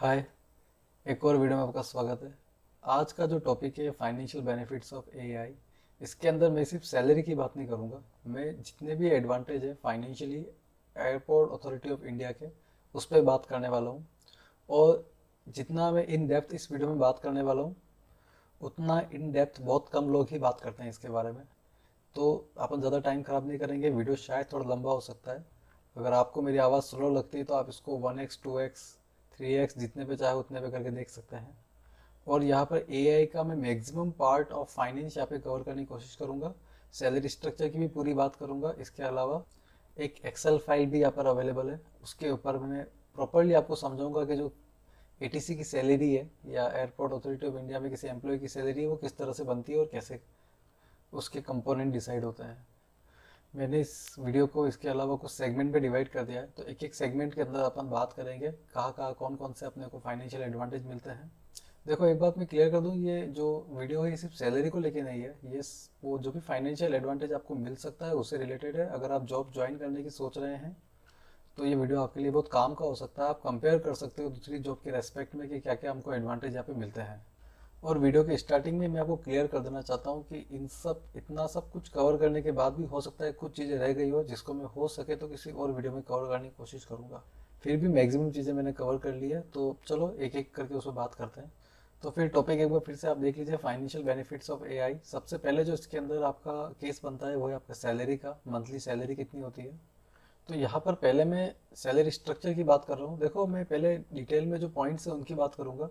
हाय। एक और वीडियो में आपका स्वागत है। आज का जो टॉपिक है फाइनेंशियल बेनिफिट्स ऑफ एआई। इसके अंदर मैं सिर्फ सैलरी की बात नहीं करूँगा, मैं जितने भी एडवांटेज है financially airport authority of India के उस पर बात करने वाला हूँ। और जितना मैं इन डेप्थ इस वीडियो में बात करने वाला हूँ उतना इन डेप्थ बहुत कम लोग ही बात करते हैं इसके बारे में। तो अपन ज़्यादा टाइम ख़राब नहीं करेंगे, वीडियो शायद थोड़ा लंबा हो सकता है। अगर आपको मेरी आवाज़ स्लो लगती है तो आप इसको 1x 2x 3x जितने पे चाहे उतने पे करके देख सकते हैं। और यहाँ पर एआई का मैं मैक्सिमम पार्ट ऑफ फाइनेंस यहाँ पे कवर करने की कोशिश करूँगा। सैलरी स्ट्रक्चर की भी पूरी बात करूँगा। इसके अलावा एक एक्सेल फाइल भी यहाँ पर अवेलेबल है, उसके ऊपर मैं प्रॉपरली आपको समझाऊंगा कि जो एटीसी की सैलरी है या एयरपोर्ट अथॉरिटी ऑफ इंडिया में किसी एम्प्लॉय की सैलरी है वो किस तरह से बनती है और कैसे उसके कंपोनेंट डिसाइड होते हैं। मैंने इस वीडियो को इसके अलावा कुछ सेगमेंट पे डिवाइड कर दिया है, तो एक एक सेगमेंट के अंदर अपन बात करेंगे कहाँ कहाँ कौन कौन से अपने को फाइनेंशियल एडवांटेज मिलते हैं। देखो, एक बात मैं क्लियर कर दूँ, ये जो वीडियो है ये सिर्फ सैलरी को लेके नहीं है, ये वो जो भी फाइनेंशियल एडवांटेज आपको मिल सकता है उससे रिलेटेड है। अगर आप जॉब ज्वाइन करने की सोच रहे हैं तो ये वीडियो आपके लिए बहुत काम का हो सकता है। आप कंपेयर कर सकते हो दूसरी जॉब के रेस्पेक्ट में कि क्या क्या हमको एडवांटेज यहाँ पे मिलते हैं। और वीडियो के स्टार्टिंग में मैं आपको क्लियर कर देना चाहता हूँ कि इन सब इतना सब कुछ कवर करने के बाद भी हो सकता है कुछ चीज़ें रह गई हो जिसको मैं हो सके तो किसी और वीडियो में कवर करने की कोशिश करूँगा। फिर भी मैक्सिमम चीज़ें मैंने कवर कर ली है, तो चलो एक एक करके उस पर बात करते हैं। तो फिर टॉपिक एक बार फिर से आप देख लीजिए, फाइनेंशियल बेनिफिट्स ऑफ एआई। सबसे पहले जो इसके अंदर आपका केस बनता है वो है आपका सैलरी का, मंथली सैलरी कितनी होती है। तो यहाँ पर पहले मैं सैलरी स्ट्रक्चर की बात कर रहा हूँ। देखो, मैं पहले डिटेल में जो पॉइंट्स है उनकी बात करूँगा।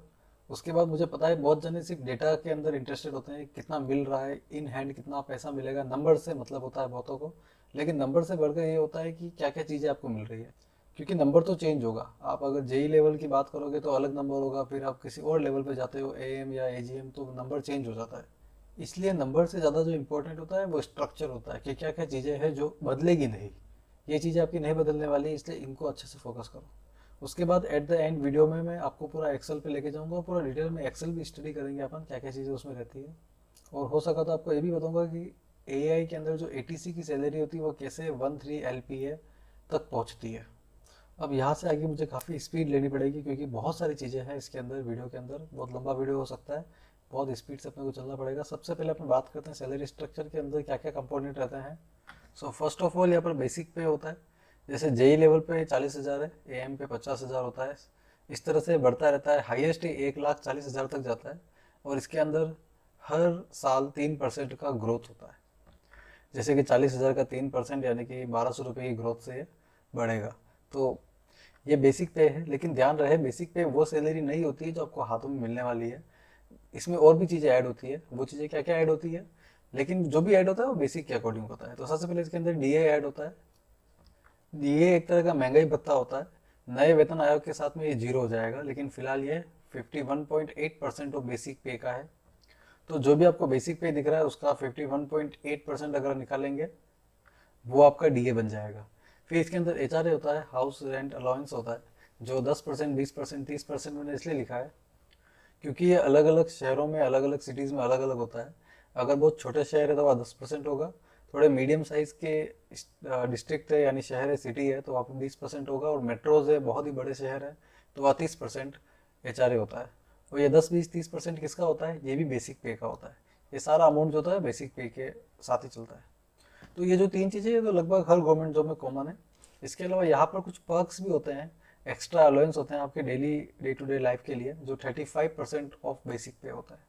उसके बाद मुझे पता है बहुत जने सिर्फ डेटा के अंदर इंटरेस्टेड होते हैं, कितना मिल रहा है इन हैंड, कितना पैसा मिलेगा, नंबर से मतलब होता है बहुतों को। लेकिन नंबर से बढ़कर ये होता है कि क्या क्या चीज़ें आपको मिल रही है। क्योंकि नंबर तो चेंज होगा, आप अगर जेई लेवल की बात करोगे तो अलग नंबर होगा, फिर आप किसी और लेवल पे जाते हो एएम या एजीएम तो नंबर चेंज हो जाता है। इसलिए नंबर से ज़्यादा जो इंपॉर्टेंट होता है वो स्ट्रक्चर होता है कि क्या क्या चीज़ें हैं जो बदलेगी नहीं। ये चीज़ें आपकी नहीं बदलने वाली, इसलिए इनको अच्छे से फोकस करो। उसके बाद एट द एंड वीडियो में मैं आपको पूरा एक्सेल पे लेके जाऊंगा, पूरा डिटेल में एक्सेल भी स्टडी करेंगे अपन क्या क्या चीज़ें उसमें रहती है। और हो सका तो आपको ये भी बताऊंगा कि एआई के अंदर जो एटीसी की सैलरी होती है वो कैसे 13 एलपीए तक पहुंचती है। अब यहाँ से आगे मुझे काफ़ी स्पीड लेनी पड़ेगी क्योंकि बहुत सारी चीज़ें हैं इसके अंदर, वीडियो के अंदर बहुत लंबा वीडियो हो सकता है, बहुत स्पीड से अपने को चलना पड़ेगा। सबसे पहले अपन बात करते हैं सैलरी स्ट्रक्चर के अंदर क्या क्या कंपोनेंट रहते हैं। सो फर्स्ट ऑफ ऑल यहाँ पर बेसिक पे होता है। जैसे जेई लेवल पे 40,000 है, एएम पे 50,000 होता है। इस तरह से बढ़ता रहता है, हाईएस्ट ही 1,40,000 तक जाता है। और इसके अंदर हर साल 3% का ग्रोथ होता है। जैसे कि 40,000 का 3% यानी कि 1,200 रुपये की ग्रोथ से ये बढ़ेगा। तो ये बेसिक पे है, लेकिन ध्यान रहे बेसिक पे वो सैलरी नहीं होती है जो आपको हाथों में मिलने वाली है। इसमें और भी चीज़ें ऐड होती है, वो चीज़ें क्या क्या ऐड होती है, लेकिन जो भी ऐड होता है वो बेसिक के अकॉर्डिंग होता है। तो सबसे पहले इसके अंदर डीए ऐड होता है। ये एक तरह का महंगाई भत्ता होता है। नए वेतन आयोग के साथ में ये जीरो हो जाएगा, लेकिन फिलहाल ये 51.8% ऑफ बेसिक पे का है। तो जो भी आपको बेसिक पे दिख रहा है उसका 51.8% अगर निकालेंगे वो आपका डीए बन जाएगा। फिर इसके अंदर एचआरए होता है, हाउस रेंट अलाउंस होता है, जो 10%, 20%, 30% मैंने इसलिए लिखा है क्योंकि ये अलग अलग शहरों में, अलग अलग सिटीज़ में अलग अलग होता है। अगर बहुत छोटे शहर है तो वहाँ 10% होगा, थोड़े मीडियम साइज़ के डिस्ट्रिक्ट है यानी शहर है, सिटी है, तो वहाँ पर 20% होगा, और मेट्रोज है, बहुत ही बड़े शहर है, तो वहाँ 30% एचआरए होता है। और ये 10, 20, 30% किसका होता है, ये भी बेसिक पे का होता है। ये सारा अमाउंट जो होता है बेसिक पे के साथ ही चलता है। तो ये जो तीन चीज़ें हैं तो लगभग हर गवर्नमेंट जॉब में कॉमन है। इसके अलावा यहाँ पर कुछ पर्क्स भी होते हैं, एक्स्ट्रा अलाउंस होते हैं आपके daily day to day life के लिए, जो 35% ऑफ बेसिक पे होता है।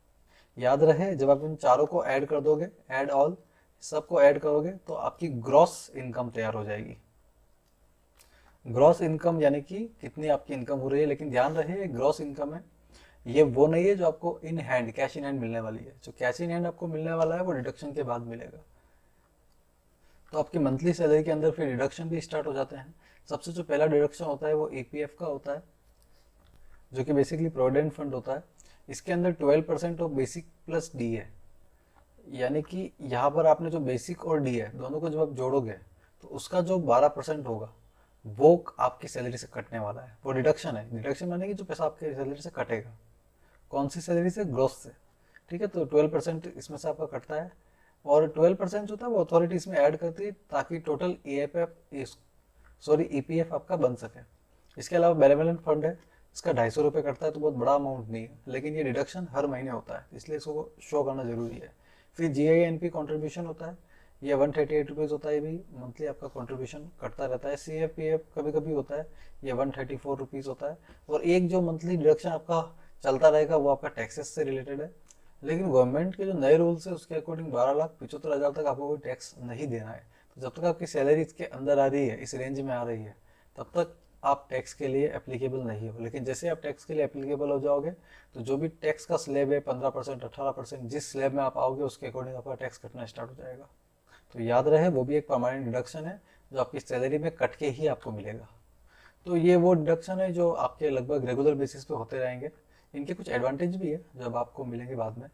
याद रहे, जब आप इन चारों को ऐड कर दोगे, ऐड ऑल, सबको ऐड करोगे तो आपकी ग्रॉस इनकम तैयार हो जाएगी। ग्रॉस इनकम यानी कि कितनी आपकी इनकम हो रही है, लेकिन ध्यान रहे ग्रॉस इनकम है, ये वो नहीं है जो आपको in hand, cash in hand मिलने वाली है। जो कैश इन हैंड आपको मिलने वाला है वो डिडक्शन के बाद मिलेगा। तो आपकी मंथली सैलरी के अंदर फिर डिडक्शन भी स्टार्ट हो जाते हैं। सबसे जो पहला डिडक्शन होता है वो ईपीएफ का होता है, जो कि बेसिकली प्रोविडेंट फंड होता है। इसके अंदर 12% ऑफ बेसिक प्लस डी है, यानी कि यहाँ पर आपने जो बेसिक और डी है दोनों को जब आप जोड़ोगे तो उसका जो 12% होगा वो आपकी सैलरी से कटने वाला है। वो डिडक्शन है, डिडक्शन माने कि जो पैसा आपके सैलरी से कटेगा। कौन सी सैलरी से, ग्रोस से। ठीक है, तो 12% इसमें से आपका कटता है, और 12% जो था वो अथॉरिटी इसमें ऐड करती है ताकि टोटल ईपीएफ आपका बन सके। इसके अलावा बेनेवलेंट फंड है, इसका 250 रुपये कटता है तो बहुत बड़ा अमाउंट नहीं है, लेकिन ये डिडक्शन हर महीने होता है, इसलिए इसको शो करना जरूरी है। फिर GINP कॉन्ट्रीब्यूशन होता है, ये 138 रुपीज़ होता है, ये भी मंथली आपका कॉन्ट्रीब्यूशन कटता रहता है। CFPF कभी कभी होता है, ये 134 रुपीज़ होता है। और एक जो मंथली डिडक्शन आपका चलता रहेगा वो आपका टैक्सेस से रिलेटेड है, लेकिन गवर्नमेंट के जो नए रूल्स है उसके अकॉर्डिंग 12,75,000 तक आपको कोई टैक्स नहीं देना है। तो जब तक आपकी सैलरी इसके अंदर आ रही है, इस रेंज में आ रही है, तब तक आप टैक्स के लिए एप्लीकेबल नहीं हो। लेकिन जैसे आप टैक्स के लिए एप्लीकेबल हो जाओगे तो जो भी टैक्स का स्लैब है 15%, 18%, जिस स्लैब में आप आओगे उसके अकॉर्डिंग आपका टैक्स कटना स्टार्ट हो जाएगा। तो याद रहे वो भी एक परमानेंट डिडक्शन है जो आपकी सैलरी में कट के ही आपको मिलेगा। तो ये वो डिडक्शन है जो आपके लगभग रेगुलर बेसिस पे होते रहेंगे। इनके कुछ एडवांटेज भी है जो अब आपको मिलेंगे बाद में।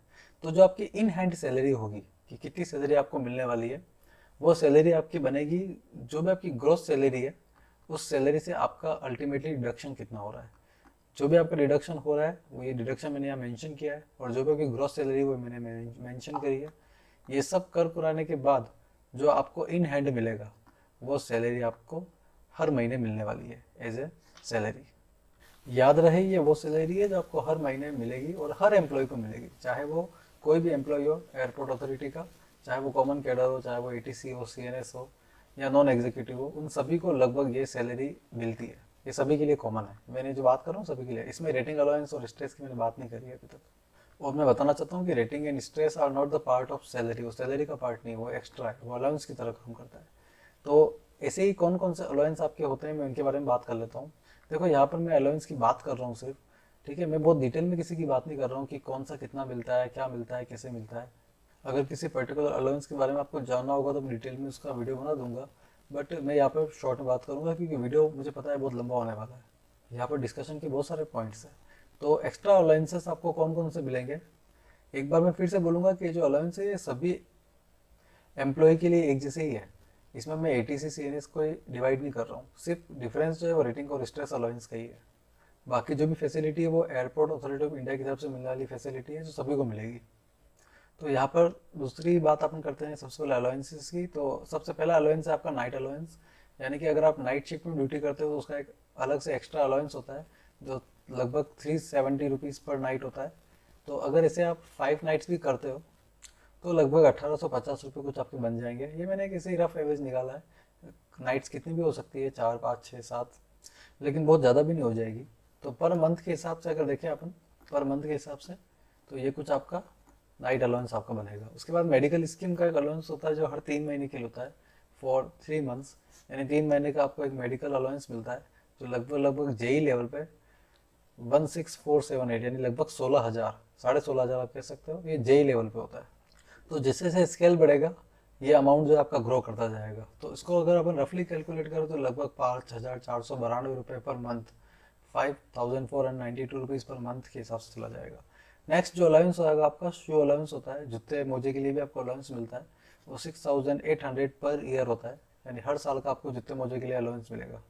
तो जो आपकी इन हैंड सैलरी होगी कि कितनी सैलरी आपको मिलने वाली है, वो सैलरी आपकी बनेगी जो भी आपकी ग्रोस सैलरी है, उस सैलरी से आपका अल्टीमेटली डिडक्शन कितना हो रहा है। जो भी आपका डिडक्शन हो रहा है वो ये डिडक्शन मैंने यहाँ मेंशन किया है, और जो भी आपकी ग्रोस सैलरी वो मैंने मेंशन करी है। ये सब कर कुराने के बाद जो आपको इन हैंड मिलेगा वो सैलरी आपको हर महीने मिलने वाली है एज ए सैलरी। याद रहे ये वो सैलरी है जो आपको हर महीने मिलेगी और हर एम्प्लॉय को मिलेगी, चाहे वो कोई भी एम्प्लॉय हो एयरपोर्ट अथॉरिटी का, चाहे वो कॉमन कैडर हो, चाहे वो ATC हो, CNS हो या नॉन एग्जीक्यूटिव हो, उन सभी को लगभग ये सैलरी मिलती है। ये सभी के लिए कॉमन है, मैंने जो बात कर रहा हूँ सभी के लिए। इसमें रेटिंग अलाउंस और स्ट्रेस की मैंने बात नहीं करी है अभी तक। और मैं बताना चाहता हूँ कि rating and stress are not the part of salary, वो सैलरी का पार्ट नहीं, वो एक्स्ट्रा है, वो अलाउंस की तरह काम करता है। तो ऐसे ही कौन कौन से अलाउंस आपके होते हैं मैं उनके बारे में बात कर लेता हूँ। देखो यहाँ पर मैं अलाउंस की बात कर रहा हूँ सिर्फ, ठीक है, मैं बहुत डिटेल में किसी की बात नहीं कर रहा हूँ कि कौन सा कितना मिलता है, क्या मिलता है, कैसे मिलता है। अगर किसी पर्टिकुलर अलाउंस के बारे में आपको जानना होगा तो मैं डिटेल में उसका वीडियो बना दूंगा, बट मैं यहाँ पर शॉर्ट में बात करूंगा क्योंकि वीडियो मुझे पता है बहुत लंबा होने वाला है। यहाँ पर डिस्कशन के बहुत सारे पॉइंट्स हैं। तो एक्स्ट्रा अलाउंसेस आपको कौन कौन से मिलेंगे, एक बार मैं फिर से बोलूँगा कि जो अलाउंस है ये सभी एम्प्लॉय के लिए एक जैसे ही है। इसमें मैं ATC CNS को डिवाइड नहीं कर रहा हूँ, सिर्फ डिफरेंस जो है वो रेटिंग और स्ट्रेस अलाउंस का ही है। बाकी जो भी फैसिलिटी है वो एयरपोर्ट अथॉरिटी ऑफ इंडिया की तरफ से मिलने वाली फैसिलिटी है जो सभी को मिलेगी। तो यहाँ पर दूसरी बात अपन करते हैं सबसे पहले अलाउंसेस की। तो सबसे पहला अलाउंस है आपका नाइट अलाउंस, यानी कि अगर आप नाइट शिफ्ट में ड्यूटी करते हो तो उसका एक अलग से एक्स्ट्रा अलाउंस होता है जो लगभग 370 रुपीज़ पर नाइट होता है। तो अगर इसे आप 5 नाइट्स भी करते हो तो लगभग 1850 रुपये कुछ आपके बन जाएंगे। ये मैंने किसी रफ एवरेज निकाला है, नाइट्स कितनी भी हो सकती है, 4, 5, 6, 7, लेकिन बहुत ज़्यादा भी नहीं हो जाएगी। तो पर मंथ के हिसाब से अगर देखें अपन, पर मंथ के हिसाब से तो ये कुछ आपका नाइट अलाउंस आपका बनेगा। उसके बाद मेडिकल स्कीम का एक अलाउंस होता है जो हर 3 महीने के लिए होता है, फॉर 3 मंथ्स, यानी 3 महीने का आपको एक मेडिकल अलाउंस मिलता है जो लगभग लगभग JEE लेवल पे 16478 यानी लगभग 16,000, 16,500 आप कह सकते हो, ये JEE लेवल पे होता है। तो जैसे जैसे स्केल बढ़ेगा ये अमाउंट जो है आपका ग्रो करता जाएगा। तो इसको अगर अपन रफली कैलकुलेट करें तो लगभग 5,492 रुपये per month, 5,492 rupees per month के हिसाब से चला जाएगा। नेक्स्ट जो अलाउंस होगा आपका शू अलाउंस होता है, जूते मोजे के लिए भी आपको अलाउंस मिलता है, वो 6,800 पर ईयर होता है, यानी हर साल का आपको जूते मोजे के लिए अलाउंस मिलेगा।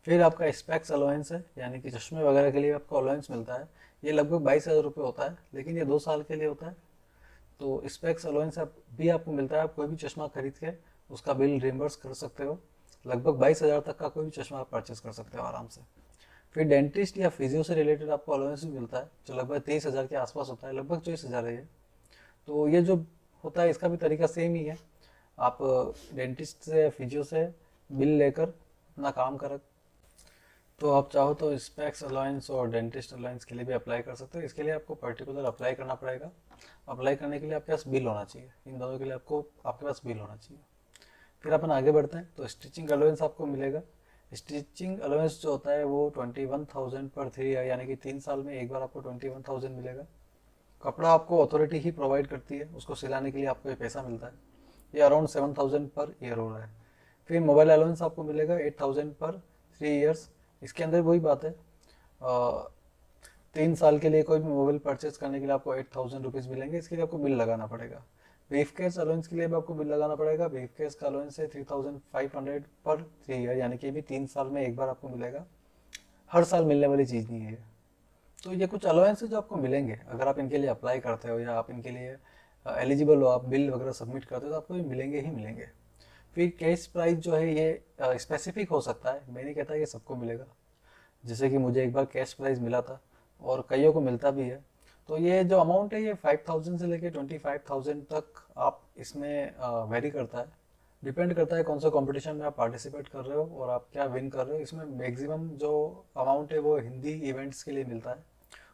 फिर आपका स्पेक्स अलाउंस है, यानी कि चश्मे वगैरह के लिए आपको अलाउंस मिलता है, ये लगभग 22,000 रुपये होता है, लेकिन ये 2 साल के लिए होता है। तो स्पेक्स अलाउंस भी आपको मिलता है, आप कोई भी चश्मा खरीद के उसका बिल रिम्बर्स कर सकते हो, लगभग 22,000 तक का कोई भी चश्मा आप परचेस कर सकते हो आराम से। फिर डेंटिस्ट या फिजियो से रिलेटेड आपको अलाउंस भी मिलता है जो लगभग 23,000 के आसपास होता है, लगभग 24,000 है ये। तो ये जो होता है इसका भी तरीका सेम ही है, आप डेंटिस्ट से या फिजियो से बिल लेकर अपना काम कर, तो आप चाहो तो स्पेक्स अलाउंस और डेंटिस्ट अलाउंस के लिए भी अप्लाई कर सकते हो। इसके लिए आपको पर्टिकुलर अप्लाई करना पड़ेगा, अप्लाई करने के लिए आपके पास बिल होना चाहिए, इन दोनों के लिए आपको आपके पास बिल होना चाहिए। फिर अपन आगे बढ़ते हैं, तो स्टिचिंग अलाउंस आपको मिलेगा। स्टिचिंग अलाउंस जो होता है वो 21,000 पर 3 ईयर, यानी कि 3 साल में एक बार आपको 21,000 मिलेगा। कपड़ा आपको अथॉरिटी ही प्रोवाइड करती है, उसको सिलाने के लिए आपको ये पैसा मिलता है, ये अराउंड 7,000 पर ईयर हो रहा है। फिर मोबाइल अलाउंस आपको मिलेगा 8,000 पर 3 ईयर्स। इसके अंदर वही बात है, 3 साल के लिए कोई भी मोबाइल परचेज करने के लिए आपको 8,000 रुपीज़ मिलेंगे, इसके लिए आपको बिल लगाना पड़ेगा। ब्रीफ केस अलाउंस के लिए भी आपको बिल लगाना पड़ेगा, ब्रीफ केस का अलाउंस है 3,500 पर 3 ईयर, यानी कि भी 3 साल में एक बार आपको मिलेगा, हर साल मिलने वाली चीज़ नहीं है। तो ये कुछ अलाउंस है जो आपको मिलेंगे अगर आप इनके लिए अप्लाई करते हो या आप इनके लिए एलिजिबल हो, आप बिल वगैरह सबमिट करते हो तो आपको ये मिलेंगे ही मिलेंगे। फिर कैश प्राइस जो है ये स्पेसिफिक हो सकता है, मैं नहीं कहता ये सबको मिलेगा, जैसे कि मुझे एक बार कैश प्राइज़ मिला था और कईयों को मिलता भी है। तो ये जो अमाउंट है ये 5,000 से लेके 25,000 तक आप इसमें वेरी करता है, डिपेंड करता है कौन सा कंपटीशन में आप पार्टिसिपेट कर रहे हो और आप क्या विन कर रहे हो। इसमें मैक्सिमम जो अमाउंट है वो हिंदी इवेंट्स के लिए मिलता है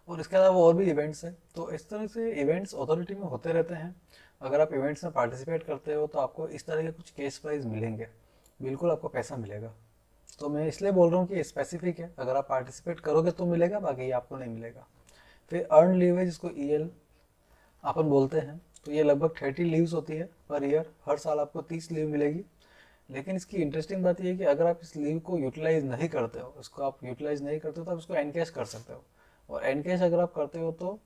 और इसके अलावा और भी इवेंट्स हैं। तो इस तरह से इवेंट्स अथॉरिटी में होते रहते हैं। अगर आप इवेंट्स में पार्टिसिपेट करते हो तो आपको इस तरह के कुछ कैश प्राइज मिलेंगे, बिल्कुल आपको पैसा मिलेगा। तो मैं इसलिए बोल रहा हूँ कि स्पेसिफिक है, अगर आप पार्टिसिपेट करोगे तो मिलेगा, बाकी आपको नहीं मिलेगा। फिर अर्न लीव है जिसको ईएल अपन बोलते हैं। तो ये लगभग 30 लीव्स होती है पर ईयर, हर साल आपको 30 लीव मिलेगी। लेकिन इसकी इंटरेस्टिंग बात यह है कि अगर आप इस लीव को यूटिलाइज नहीं करते हो, इसको आप यूटिलाइज नहीं करते हो तो आप इसको एनकैश कर सकते हो। और एनकैश अगर आप करते हो तो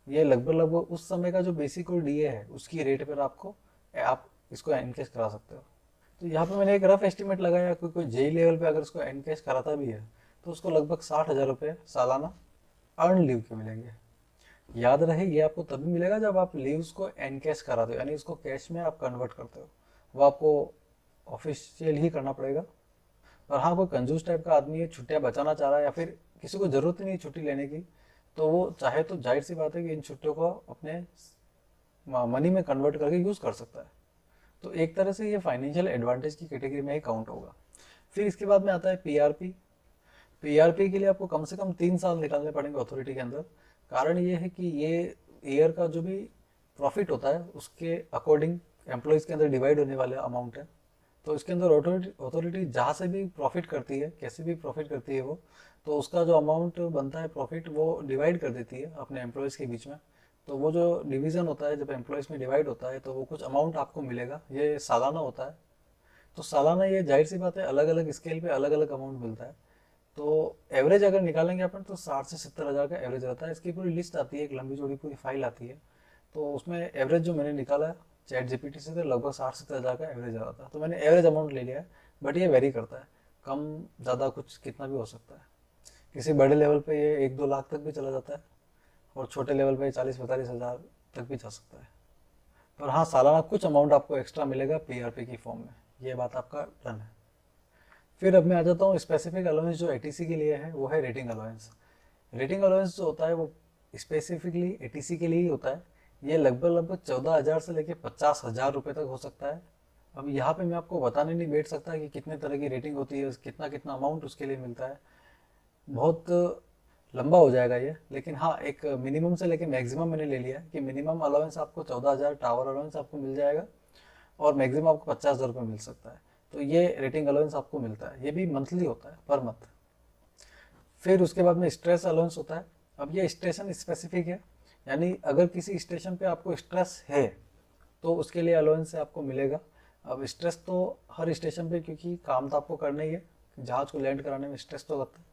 ये लगभग लगभग उस समय का जो बेसिक और डीए है उसकी रेट पर आपको आप इसको एनकैश करा सकते हो। तो यहाँ पे मैंने एक रफ एस्टिमेट लगाया, कोई जेई लेवल पे अगर इसको एनकैश कराता भी है तो उसको लगभग 60,000 रुपये सालाना अर्न लीव के मिलेंगे। याद रहे ये आपको तभी मिलेगा जब आप लीव्स को एनकैश कराते हो, यानी इसको कैश में आप कन्वर्ट करते हो। वो आपको ऑफिशियल ही करना पड़ेगा। और हाँ, कोई कंजूस टाइप का आदमी है, छुट्टियां बचाना चाह रहा है या फिर किसी को जरूरत ही नहीं छुट्टी लेने की, तो वो चाहे तो जाहिर सी बात है कि इन छुट्टियों को अपने मनी में कन्वर्ट करके यूज़ कर सकता है। तो एक तरह से ये फाइनेंशियल एडवांटेज की कैटेगरी में ही काउंट होगा। फिर इसके बाद में आता है पीआरपी। पीआरपी के लिए आपको कम से कम 3 साल निकालने पड़ेंगे अथॉरिटी के अंदर। कारण ये है कि ये ईयर का जो भी प्रॉफिट होता है उसके अकॉर्डिंग एम्प्लॉयज़ के अंदर डिवाइड होने वाला अमाउंट है। तो इसके अंदर अथॉरिटी जहाँ से भी प्रॉफिट करती है, कैसे भी प्रॉफिट करती है वो, तो उसका जो अमाउंट बनता है प्रॉफिट वो डिवाइड कर देती है अपने एम्प्लॉयज़ के बीच में। तो वो जो डिवीज़न होता है जब एम्प्लॉयज़ में डिवाइड होता है तो वो कुछ अमाउंट आपको मिलेगा, ये सालाना होता है। तो सालाना ये जाहिर सी बात है अलग अलग स्केल पे अलग अलग अमाउंट मिलता है। तो एवरेज अगर निकालेंगे अपन तो 60 से 70 हज़ार का एवरेज रहता है। इसकी पूरी लिस्ट आती है, एक लंबी चौड़ी पूरी फाइल आती है। तो उसमें एवरेज जो मैंने निकाला है चैट जीपीटी से, तो लगभग 60 से 70 हज़ार का एवरेज आ रहा था। तो मैंने एवरेज अमाउंट ले लिया है, बट ये वेरी करता है, कम ज़्यादा कुछ कितना भी हो सकता है। किसी बड़े लेवल पे ये 1-2 लाख तक भी चला जाता है और छोटे लेवल पे 40-45 हज़ार तक भी जा सकता है। पर हाँ, सालाना कुछ अमाउंट आपको एक्स्ट्रा मिलेगा पीआरपी की फॉर्म में, ये बात आपका डन है। फिर अब मैं आ जाता हूँ स्पेसिफिक अलाउंस जो एटीसी के लिए है, वो है रेटिंग अलाउंस। रेटिंग अलाउंस जो होता है वो स्पेसिफिकली एटीसी के लिए ही होता है। ये लगभग लगभग 14,000 से लेकर 50,000 रुपये तक हो सकता है। अब यहाँ पे मैं आपको बताने नहीं बैठ सकता कि कितने तरह की रेटिंग होती है, कितना कितना अमाउंट उसके लिए मिलता है, बहुत लंबा हो जाएगा ये। लेकिन हाँ, एक मिनिमम से लेके मैक्सिमम मैंने ले लिया है कि मिनिमम अलाउंस आपको 14,000 टावर अलाउंस आपको मिल जाएगा और मैक्सिमम आपको 50,000 रुपये मिल सकता है। तो ये रेटिंग अलाउंस आपको मिलता है, ये भी मंथली होता है, पर मंथ। फिर उसके बाद में स्ट्रेस अलाउंस होता है। अब ये स्टेशन स्पेसिफिक है, यानी अगर किसी स्टेशन पे आपको स्ट्रेस है तो उसके लिए अलाउंस आपको मिलेगा। अब स्ट्रेस तो हर स्टेशन पे, क्योंकि काम तो आपको करना ही है, जहाज को लैंड कराने में स्ट्रेस तो लगता है।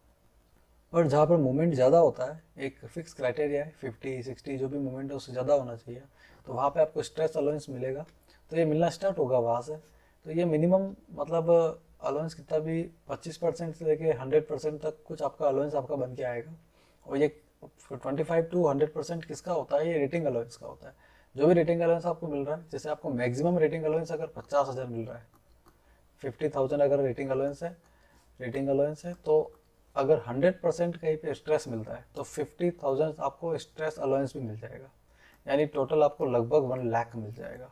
पर जहाँ पर मूवमेंट ज़्यादा होता है, एक फिक्स क्राइटेरिया है 50-60 जो भी मूवमेंट है उससे ज़्यादा होना चाहिए, तो वहाँ पे आपको स्ट्रेस अलाउंस मिलेगा। तो ये मिलना स्टार्ट होगा वहाँ से। तो ये मिनिमम मतलब अलाउंस कितना भी 25% से लेके 100% तक कुछ आपका अलाउंस आपका बन के आएगा। और ये 25 to 100% किसका होता है, ये रेटिंग अलाउंस का होता है। जो भी रेटिंग अलाउंस आपको मिल रहा है, जैसे आपको मैक्सिमम रेटिंग अलाउंस अगर 50,000 मिल रहा है, 50,000 अगर रेटिंग अलाउंस है तो अगर 100% कहीं पे स्ट्रेस मिलता है तो 50,000 आपको स्ट्रेस अलाउंस भी मिल जाएगा, यानी टोटल आपको लगभग 1 लाख मिल जाएगा।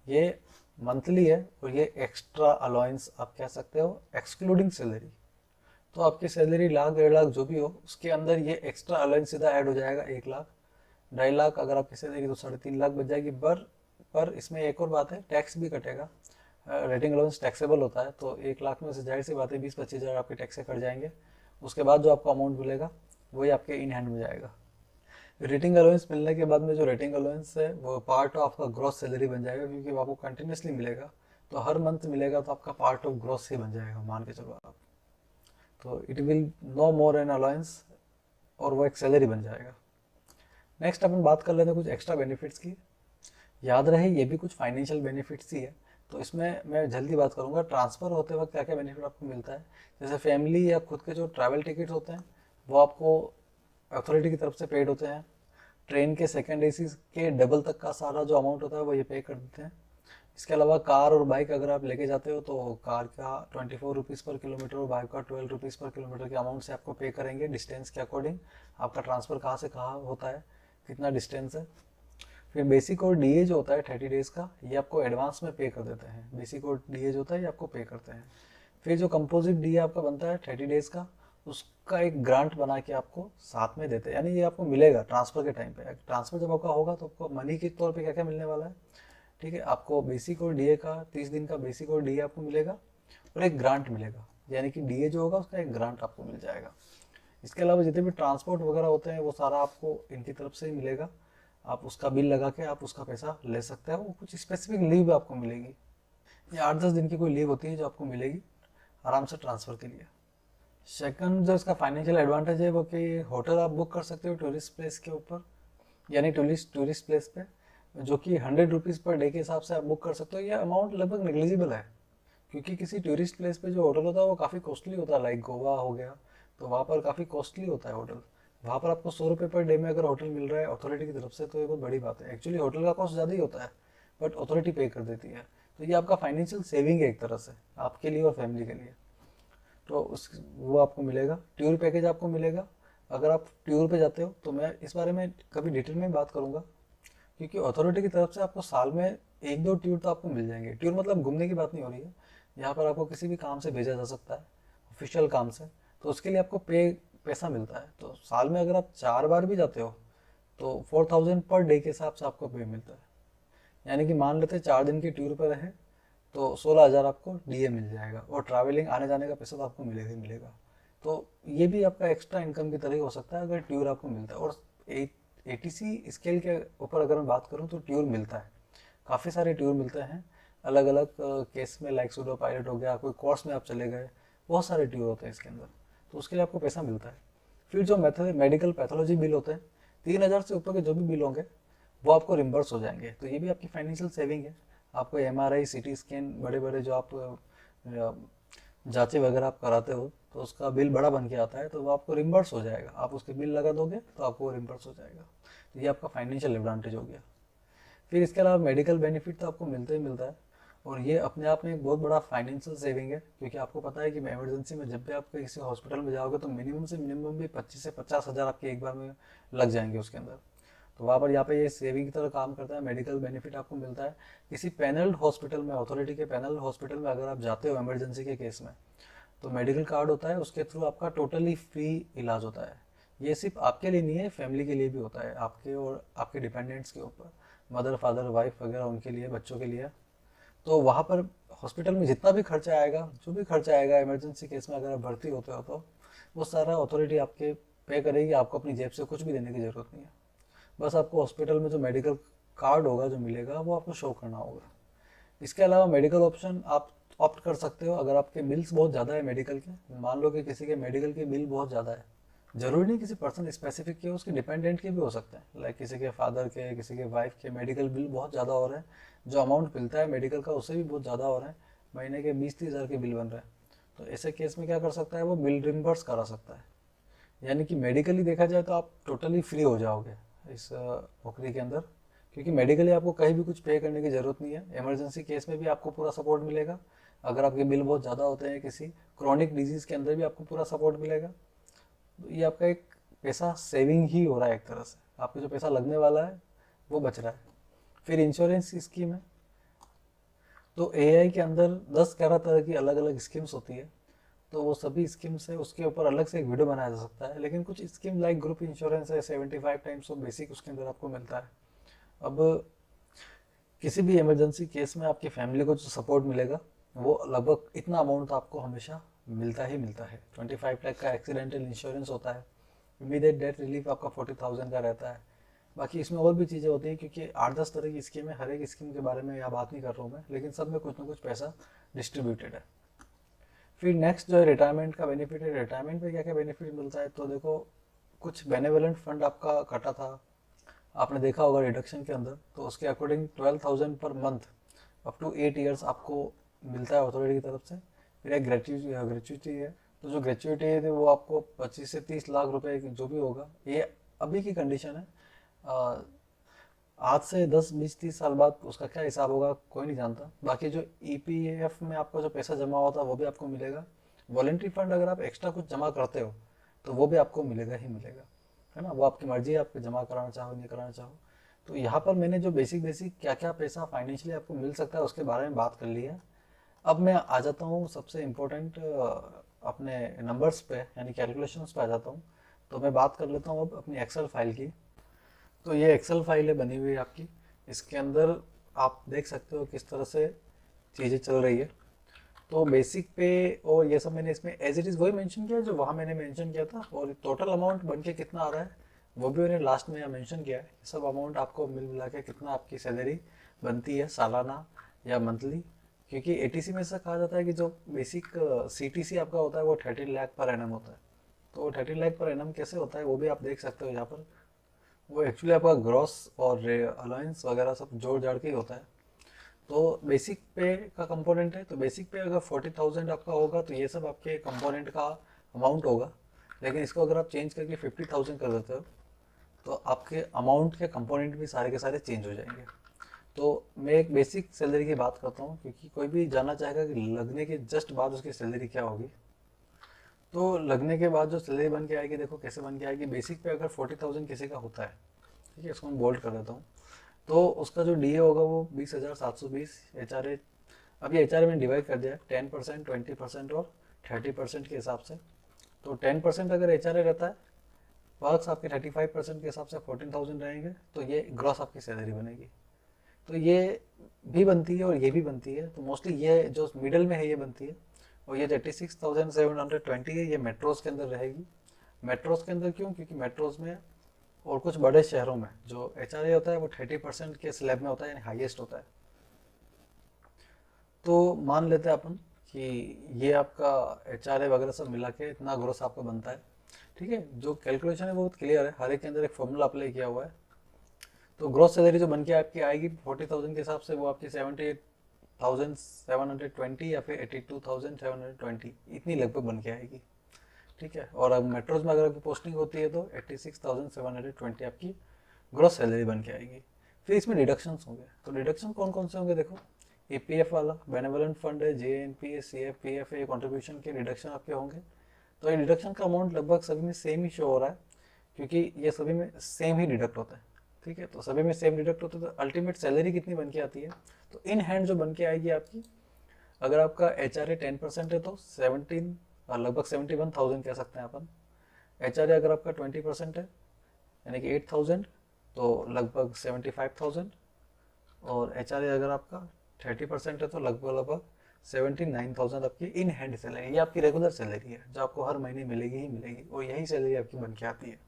ये मंथली है और ये एक्स्ट्रा अलाउंस आप कह सकते हो, एक्सक्लूडिंग सैलरी। तो आपकी सैलरी लाख 1.5 लाख जो भी हो उसके अंदर ये एक्स्ट्रा अलाउंस सीधा ऐड हो जाएगा। 1 लाख 2.5 लाख अगर आपकी सैलरी तो 3.5 लाख बच जाएगी। पर इसमें एक और बात है, टैक्स भी कटेगा। रेटिंग अलाउंस टैक्सेबल होता है, तो 1 लाख में से जाहिर सी बात है 20-25 हज़ार आपके टैक्स से कट जाएंगे। उसके बाद जो आपको अमाउंट मिलेगा वही आपके इन हैंड में जाएगा। रेटिंग अलाउंस मिलने के बाद में जो रेटिंग अलाउंस है वो पार्ट ऑफ आपका ग्रॉस सैलरी बन जाएगा, क्योंकि वो आपको कंटिन्यूसली मिलेगा। तो हर मंथ मिलेगा तो आपका पार्ट ऑफ ग्रॉस ही बन जाएगा, मान के चलो आप। तो it will no more an allowance, और वो एक सैलरी बन जाएगा। नेक्स्ट अपन बात कर लेते हैं कुछ एक्स्ट्रा बेनिफिट्स की। याद रहे ये भी कुछ फाइनेंशियल बेनिफिट्स ही है, तो इसमें मैं जल्दी बात करूंगा। ट्रांसफ़र होते वक्त क्या क्या बेनिफिट आपको मिलता है, जैसे फैमिली या खुद के जो ट्रैवल टिकट्स होते हैं वो आपको अथॉरिटी की तरफ से पेड होते हैं। ट्रेन के सेकंड एसी के डबल तक का सारा जो अमाउंट होता है वो ये पे कर देते हैं। इसके अलावा कार और बाइक अगर आप लेके जाते हो तो कार का 24 रुपीज़ पर किलोमीटर और बाइक का 12 रुपीज़ पर किलोमीटर के अमाउंट से आपको पे करेंगे डिस्टेंस के अकॉर्डिंग, आपका ट्रांसफ़र कहाँ से कहाँ होता है, कितना डिस्टेंस है। फिर बेसिक और डीए जो होता है 30 डेज़ का, ये आपको एडवांस में पे कर देते हैं। बेसिक और डीए जो होता है ये आपको पे करते हैं। फिर जो कंपोजिट डीए आपका बनता है 30 डेज़ का, उसका एक ग्रांट बना के आपको साथ में देते हैं, यानी ये आपको मिलेगा ट्रांसफ़र के टाइम पे। ट्रांसफ़र जब आपका होगा तो आपको मनी के तौर पे क्या क्या मिलने वाला है, ठीक है। आपको बेसिक और डीए का 30 दिन का बेसिक और डीए आपको मिलेगा और एक ग्रांट मिलेगा, यानी कि डीए जो होगा उसका एक ग्रांट आपको मिल जाएगा। इसके अलावा जितने भी ट्रांसपोर्ट वगैरह होते हैं वो सारा आपको इनकी तरफ से ही मिलेगा। आप उसका बिल लगा के आप उसका पैसा ले सकते हो। वो कुछ स्पेसिफिक लीव आपको मिलेगी, ये 8-10 दिन की कोई लीव होती है जो आपको मिलेगी आराम से ट्रांसफ़र के लिए। सेकंड जो इसका फाइनेंशियल एडवांटेज है वो कि होटल आप बुक कर सकते हो टूरिस्ट प्लेस के ऊपर, यानी टूरिस्ट प्लेस पे, जो कि 100 रुपीज़ पर डे के हिसाब से आप बुक कर सकते हो। ये अमाउंट लगभग नेग्लिजिबल है, क्योंकि किसी टूरिस्ट प्लेस पे जो होटल होता है वो काफ़ी कॉस्टली होता है, लाइक गोवा हो गया, तो वहाँ पर काफ़ी कॉस्टली होता है होटल। वहाँ पर आपको 100 रुपये पर डे में अगर होटल मिल रहा है अथॉरिटी की तरफ से तो ये बहुत बड़ी बात है। एक्चुअली होटल का कॉस्ट ज़्यादा ही होता है बट अथॉरिटी पे कर देती है, तो ये आपका फाइनेंशियल सेविंग है एक तरह से आपके लिए और फैमिली के लिए। तो उस वो आपको मिलेगा। टूर पैकेज आपको मिलेगा अगर आप टूर पे जाते हो, तो मैं इस बारे में कभी डिटेल में बात करूँगा, क्योंकि अथॉरिटी की तरफ से आपको साल में 1-2 टूर तो आपको मिल जाएंगे। टूर मतलब घूमने की बात नहीं हो रही है, यहाँ पर आपको किसी भी काम से भेजा जा सकता है, ऑफिशियल काम से, तो उसके लिए आपको पैसा मिलता है। तो साल में अगर आप 4 बार भी जाते हो तो 4000 पर डे के हिसाब से आपको पे मिलता है। यानी कि मान लेते हैं 4 दिन के टूर पर रहे तो 16,000 आपको डीए मिल जाएगा, और ट्रैवलिंग आने जाने का पैसा तो आपको मिलेगा ही मिलेगा। तो ये भी आपका एक्स्ट्रा इनकम की तरह हो सकता है अगर टूर आपको मिलता है। और एटीसी स्केल के ऊपर अगर मैं बात करूँ तो टूर मिलता है, काफ़ी सारे टूर मिलते हैं अलग अलग केस में, लाइक सूडो पायलट हो गया, कोई कोर्स में आप चले गए, बहुत सारे टूर होते हैं इसके अंदर, तो उसके लिए आपको पैसा मिलता है। फिर जो मेथड मेडिकल पैथोलॉजी बिल होते हैं, 3,000 से ऊपर के जो भी बिल होंगे वो आपको रिम्बर्स हो जाएंगे, तो ये भी आपकी फाइनेंशियल सेविंग है। आपको एमआरआई सीटी स्कैन बड़े बड़े जो आप जांचें वगैरह आप कराते हो तो उसका बिल बड़ा बन के आता है, तो वो आपको रिम्बर्स हो जाएगा। आप उसके बिल लगा दोगे तो आपको रिम्बर्स हो जाएगा, तो ये आपका फाइनेंशियल एडवांटेज हो गया। फिर इसके अलावा मेडिकल बेनिफिट तो आपको मिलता ही मिलता है, और ये अपने आप में एक बहुत बड़ा फाइनेंशियल सेविंग है, क्योंकि आपको पता है कि इमरजेंसी में जब भी आप किसी हॉस्पिटल में जाओगे तो मिनिमम से मिनिमम भी 25 से 50 हज़ार आपके एक बार में लग जाएंगे उसके अंदर। तो वहाँ पर यहाँ पे ये सेविंग की तरह काम करता है। मेडिकल बेनिफिट आपको मिलता है किसी पैनल्ड हॉस्पिटल में, अथॉरिटी के पैनल हॉस्पिटल में अगर आप जाते हो इमरजेंसी के केस में, तो मेडिकल कार्ड होता है, उसके थ्रू आपका टोटली फ्री इलाज होता है। ये सिर्फ आपके लिए नहीं है, फैमिली के लिए भी होता है, आपके और आपके डिपेंडेंट्स के ऊपर, मदर फादर वाइफ वगैरह उनके लिए, बच्चों के लिए। तो वहाँ पर हॉस्पिटल में जितना भी खर्चा आएगा, जो भी खर्चा आएगा इमरजेंसी केस में अगर आप भर्ती होते हो तो वो सारा अथॉरिटी आपके पे करेगी, आपको अपनी जेब से कुछ भी देने की ज़रूरत नहीं है। बस आपको हॉस्पिटल में जो मेडिकल कार्ड होगा जो मिलेगा वो आपको शो करना होगा। इसके अलावा मेडिकल ऑप्शन आप ऑप्ट कर सकते हो अगर आपके बिल्स बहुत ज़्यादा है मेडिकल के। मान लो कि किसी के मेडिकल के बिल बहुत ज़्यादा है, जरूरी नहीं किसी पर्सन स्पेसिफिक के, उसके डिपेंडेंट के भी हो सकते हैं, लाइक किसी के फादर के, किसी के वाइफ के मेडिकल बिल बहुत ज़्यादा हो रहे हैं, जो अमाउंट मिलता है मेडिकल का उससे भी बहुत ज़्यादा हो रहे हैं, महीने के 20-30 हज़ार के बिल बन रहे हैं। तो ऐसे केस में क्या कर सकता है, वो बिल रिम्बर्स करा सकता है। यानी कि मेडिकली देखा जाए तो आप टोटली फ्री हो जाओगे इस नौकरी के अंदर, क्योंकि मेडिकली आपको कहीं भी कुछ पे करने की ज़रूरत नहीं है। इमरजेंसी केस में भी आपको पूरा सपोर्ट मिलेगा, अगर आपके बिल बहुत ज़्यादा होते हैं किसी क्रॉनिक डिजीज़ के अंदर भी आपको पूरा सपोर्ट मिलेगा। तो ये आपका एक पैसा सेविंग ही हो रहा है एक तरह से, आपको जो पैसा लगने वाला है वो बच रहा है। फिर इंश्योरेंस की स्कीम है, तो एआई के अंदर 10-11 तरह की अलग अलग स्कीम्स होती है, तो वो सभी स्कीम्स है उसके ऊपर अलग से एक वीडियो बनाया जा सकता है। लेकिन कुछ स्कीम लाइक ग्रुप इंश्योरेंस है, 75 टाइम्स ऑफ बेसिक उसके अंदर आपको मिलता है। अब किसी भी इमरजेंसी केस में आपकी फैमिली को जो सपोर्ट मिलेगा वो लगभग इतना अमाउंट आपको हमेशा मिलता ही मिलता है। 25 लाख का एक्सीडेंटल इंश्योरेंस होता है, इमीडिएट डेथ रिलीफ आपका 40,000 का रहता है। बाकी इसमें और भी चीज़ें होती हैं, क्योंकि 8-10 तरह की स्कीम है, हर एक स्कीम के बारे में यहाँ बात नहीं कर रहा हूँ मैं, लेकिन सब में कुछ ना कुछ पैसा डिस्ट्रीब्यूटेड है। फिर नेक्स्ट जो है रिटायरमेंट का बेनिफिट है। रिटायरमेंट पे क्या क्या बेनिफिट मिलता है, तो देखो कुछ बेनेवलेंट फंड आपका कटा था, आपने देखा होगा रिडक्शन के अंदर, तो उसके according 12,000 per month up to 8 years आपको मिलता है अथॉरिटी की तरफ से। फिर एक ग्रेचुइटी है, तो जो ग्रेचुइटी है वो आपको 25 से 30 लाख रुपए जो भी होगा, ये अभी की कंडीशन है। आज से 10 20 30 साल बाद उसका क्या हिसाब होगा कोई नहीं जानता। बाकी जो ईपीएफ में आपका जो पैसा जमा होता है वो भी आपको मिलेगा। वॉलेंट्री फंड अगर आप एक्स्ट्रा कुछ जमा करते हो तो वो भी आपको मिलेगा ही मिलेगा, है ना। वो आपकी मर्जी है, आपको जमा कराना चाहो नहीं कराना चाहो। तो यहाँ पर मैंने जो बेसिक बेसिक क्या क्या पैसा फाइनेंशियली आपको मिल सकता है उसके बारे में बात कर ली है। अब मैं आ जाता हूँ सबसे इम्पोर्टेंट अपने नंबर्स पे यानी कैलकुलेशंस पे आ जाता हूँ। तो मैं बात कर लेता हूँ अब अपनी एक्सेल फाइल की। तो ये एक्सेल फाइल है बनी हुई है आपकी। इसके अंदर आप देख सकते हो किस तरह से चीज़ें चल रही है। तो बेसिक पे और ये सब मैंने इसमें एज इट इज़ वही मेंशन किया है जो वहाँ मैंने मेंशन किया था, और टोटल अमाउंट बन के कितना आ रहा है वो भी मैंने लास्ट में यहाँ मेंशन किया है। ये सब अमाउंट आपको मिल मिला के कितना आपकी सैलरी बनती है सालाना या मंथली। क्योंकि एटीसी में से कहा जाता है कि जो बेसिक सीटीसी आपका होता है वो 13 लाख पर एनम होता है। तो 13 लाख पर एनम कैसे होता है वो भी आप देख सकते हो यहाँ पर। वो एक्चुअली आपका ग्रॉस और अलाउंस वगैरह सब जोड़ जाड़ के ही होता है। तो बेसिक पे का कंपोनेंट है, तो बेसिक पे अगर 40,000 आपका होगा तो ये सब आपके कंपोनेंट का अमाउंट होगा। लेकिन इसको अगर आप चेंज करके 50,000 कर देते हो तो आपके अमाउंट के कंपोनेंट भी सारे के सारे चेंज हो जाएंगे। तो मैं एक बेसिक सैलरी की बात करता हूँ क्योंकि कोई भी जानना चाहेगा कि लगने के जस्ट बाद उसकी सैलरी क्या होगी। तो लगने के बाद जो सैलरी बन के आएगी, देखो कैसे बन के आएगी। बेसिक पे अगर 40,000 किसी का होता है, ठीक है, इसको मैं बोल्ड कर देता हूँ। तो उसका जो डीए होगा वो 20,720। एचआरए, अभी एचआरए में डिवाइड कर दिया 10%, 20% और 30% के हिसाब से। तो 10% अगर एचआरए रहता है, वर्क्स आपके 35% के हिसाब से 14,000 रहेंगे, तो ये ग्रॉस आपकी सैलरी बनेगी। तो ये भी बनती है और ये भी बनती है। तो मोस्टली ये जो मिडल में है ये बनती है। और ये 36,720 है, ये मेट्रोज के अंदर रहेगी। मेट्रोज के अंदर क्यों? क्योंकि मेट्रोज में और कुछ बड़े शहरों में जो एचआरए होता है वो 30% के स्लैब में होता है, यानी हाईएस्ट होता है। तो मान लेते हैं अपन कि ये आपका एचआरए वगैरह सब मिला के इतना ग्रोस आपका बनता है। ठीक है, जो कैलकुलेशन है बहुत क्लियर है, हर एक के अंदर एक फॉर्मूला अप्लाई किया हुआ है। तो ग्रोस सैलरी जो बन के आपकी आएगी 40,000 के हिसाब से वो आपकी 78,720 या फिर 82,720 इतनी लगभग बन के आएगी। ठीक है, और अब मेट्रोज में अगर आपकी पोस्टिंग होती है तो 86,720 आपकी ग्रोस सैलरी बन के आएगी। फिर इसमें डिडक्शंस होंगे। तो डिडक्शन कौन कौन से होंगे देखो, ईपीएफ वाला बेनेवलेंट फंड है, जेएनपी, सीएफ, ये कॉन्ट्रीब्यूशन के डिडक्शन आपके होंगे। तो ये डिडक्शन का अमाउंट लगभग सभी में सेम ही शो हो रहा है क्योंकि ये सभी में सेम ही डिडक्ट होता है। ठीक है, तो सभी में सेम डिडक्ट होता है, तो अल्टीमेट सैलरी कितनी बन के आती है? तो इन हैंड जो बन के आएगी आपकी, अगर आपका एचआरए 10% है तो 17, लगभग 71,000 कह सकते हैं अपन। एचआरए अगर आपका 20% है यानी कि 8,000, तो लगभग 75,000। और एचआरए अगर आपका 30% है तो लगभग लगभग 79,000 आपकी इन हैंड सैलरी। ये आपकी रेगुलर सैलरी है जो आपको हर महीने मिलेगी ही मिलेगी, और यही सैलरी आपकी बन के आती है।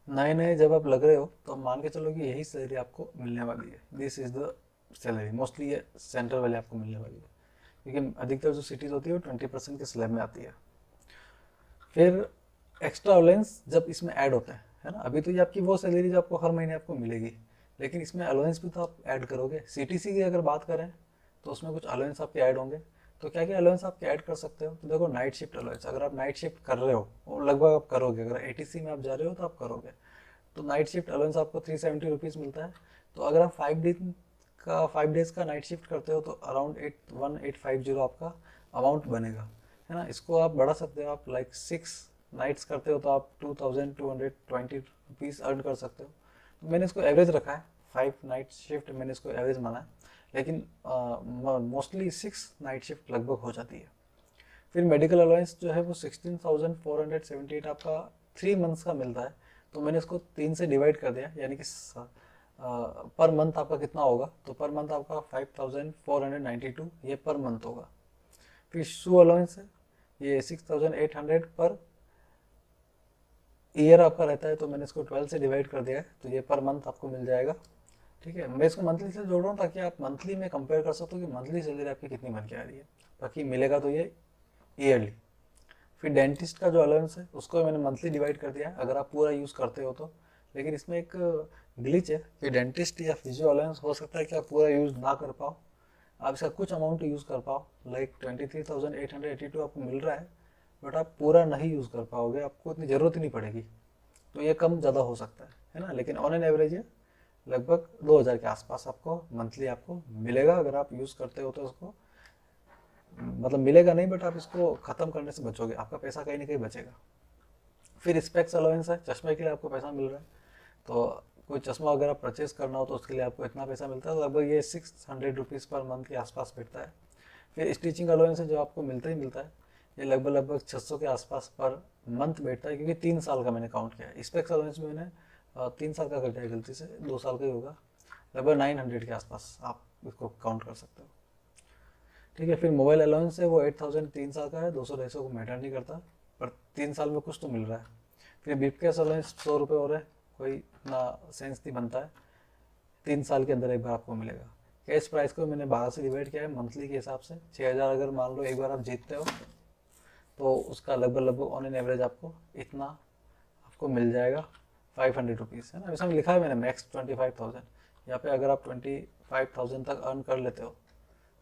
नए नए जब आप लग रहे हो तो मान के चलो कि यही सैलरी आपको मिलने वाली है। This is the salary, mostly ये सेंट्रल वाले आपको मिलने वाली है क्योंकि अधिकतर जो सिटीज़ होती है वो 20% के स्लैब में आती है। फिर एक्स्ट्रा अलाउंस जब इसमें ऐड होता है ना। अभी तो ये आपकी वो सैलरी जो आपको हर महीने आपको मिलेगी, लेकिन इसमें अलाउंस भी तो आप ऐड करोगे। सीटीसी की अगर बात करें तो उसमें कुछ अलाउंस आपके ऐड होंगे। तो क्या क्या अलाउंस आपके ऐड कर सकते हो? तो देखो, नाइट शिफ्ट अलाउंस, अगर आप नाइट शिफ्ट कर रहे हो और लगभग आप करोगे, अगर एटीसी में आप जा रहे हो तो आप करोगे, तो नाइट शिफ्ट अलाउंस आपको 370 रुपीज़ मिलता है। तो अगर आप 5 डेज का नाइट शिफ्ट करते हो तो अराउंड 81850 आपका अमाउंट बनेगा, है ना। इसको आप बढ़ा सकते हो, आप लाइक 6 नाइट्स करते हो तो आप 2,220 अर्न कर सकते हो। तो मैंने इसको एवरेज रखा है, 5 नाइट शिफ्ट मैंने इसको एवरेज माना है, लेकिन मोस्टली 6 नाइट शिफ्ट लगभग हो जाती है। फिर मेडिकल अलाउंस जो है वो 16,478 आपका 3 मंथ्स का मिलता है। तो मैंने इसको 3 से डिवाइड कर दिया, यानी कि पर मंथ आपका कितना होगा? तो पर मंथ आपका 5,492 ये पर मंथ होगा। फिर शू अलाउंस है, ये 6,800 पर ईयर आपका रहता है, तो मैंने इसको 12 से डिवाइड कर दिया है, तो ये पर मंथ आपको मिल जाएगा। ठीक है, मैं इसको मंथली से जोड़ रहा हूँ ताकि आप मंथली में कंपेयर कर सकते हो कि मंथली सैलरी आपकी कितनी बन के आ रही है। बाकी मिलेगा तो ये ईयरली। फिर डेंटिस्ट का जो अलाउंस है उसको मैंने मंथली डिवाइड कर दिया है अगर आप पूरा यूज़ करते हो तो। लेकिन इसमें एक ग्लिच है कि डेंटिस्ट या फिजियो अलाउंस हो सकता है कि आप पूरा यूज़ ना कर पाओ, आप इसका कुछ अमाउंट यूज़ कर पाओ, लाइक 23,882 आपको मिल रहा है, बट आप पूरा नहीं यूज़ कर पाओगे, आपको इतनी ज़रूरत ही नहीं पड़ेगी। तो ये कम ज़्यादा हो सकता है ना, लेकिन ऑन एन एवरेज ये लगभग 2,000 के आसपास आपको मंथली आपको मिलेगा अगर आप यूज़ करते हो तो उसको, मतलब मिलेगा नहीं बट आप इसको ख़त्म करने से बचोगे, आपका पैसा कहीं ना कहीं बचेगा। फिर स्पेक्स अलाउंस है, चश्मे के लिए आपको पैसा मिल रहा है, तो कोई चश्मा अगर आप परचेज करना हो तो उसके लिए आपको इतना पैसा मिलता है, तो लगभग ये 600 रुपीज़ पर मंथ के आसपास बैठता है। फिर स्टिचिंग अलाउंस है जो आपको मिलता ही मिलता है, ये लगभग लगभग 600 के आसपास पर मंथ बैठता है, क्योंकि 3 साल का मैंने काउंट किया है। स्पेक्स अलाउंस में मैंने 3 साल का कर दिया गलती से, 2 साल का ही होगा, लगभग 900 के आसपास आप इसको काउंट कर सकते हो। ठीक है, फिर मोबाइल अलाउंस है वो 8,000 3 साल का है, 200 250 को मैटर नहीं करता, पर 3 साल में कुछ तो मिल रहा है। फिर ब्रीफकेस अलाउंस 100 रुपये हो रहा है, कोई इतना सेंस नहीं बनता है, 3 साल के अंदर एक बार आपको मिलेगा। कैश प्राइस को मैंने 12 से डिवाइड किया है मंथली के हिसाब से, 6,000 अगर मान लो एक बार आप जीतते हो तो उसका लगभग लगभग ऑन एन एवरेज आपको इतना आपको मिल जाएगा, 500 रुपीज़ है ना, वैसे में लिखा है मैंने मैक्स 25,000, यहाँ पे अगर आप 25,000 तक अर्न कर लेते हो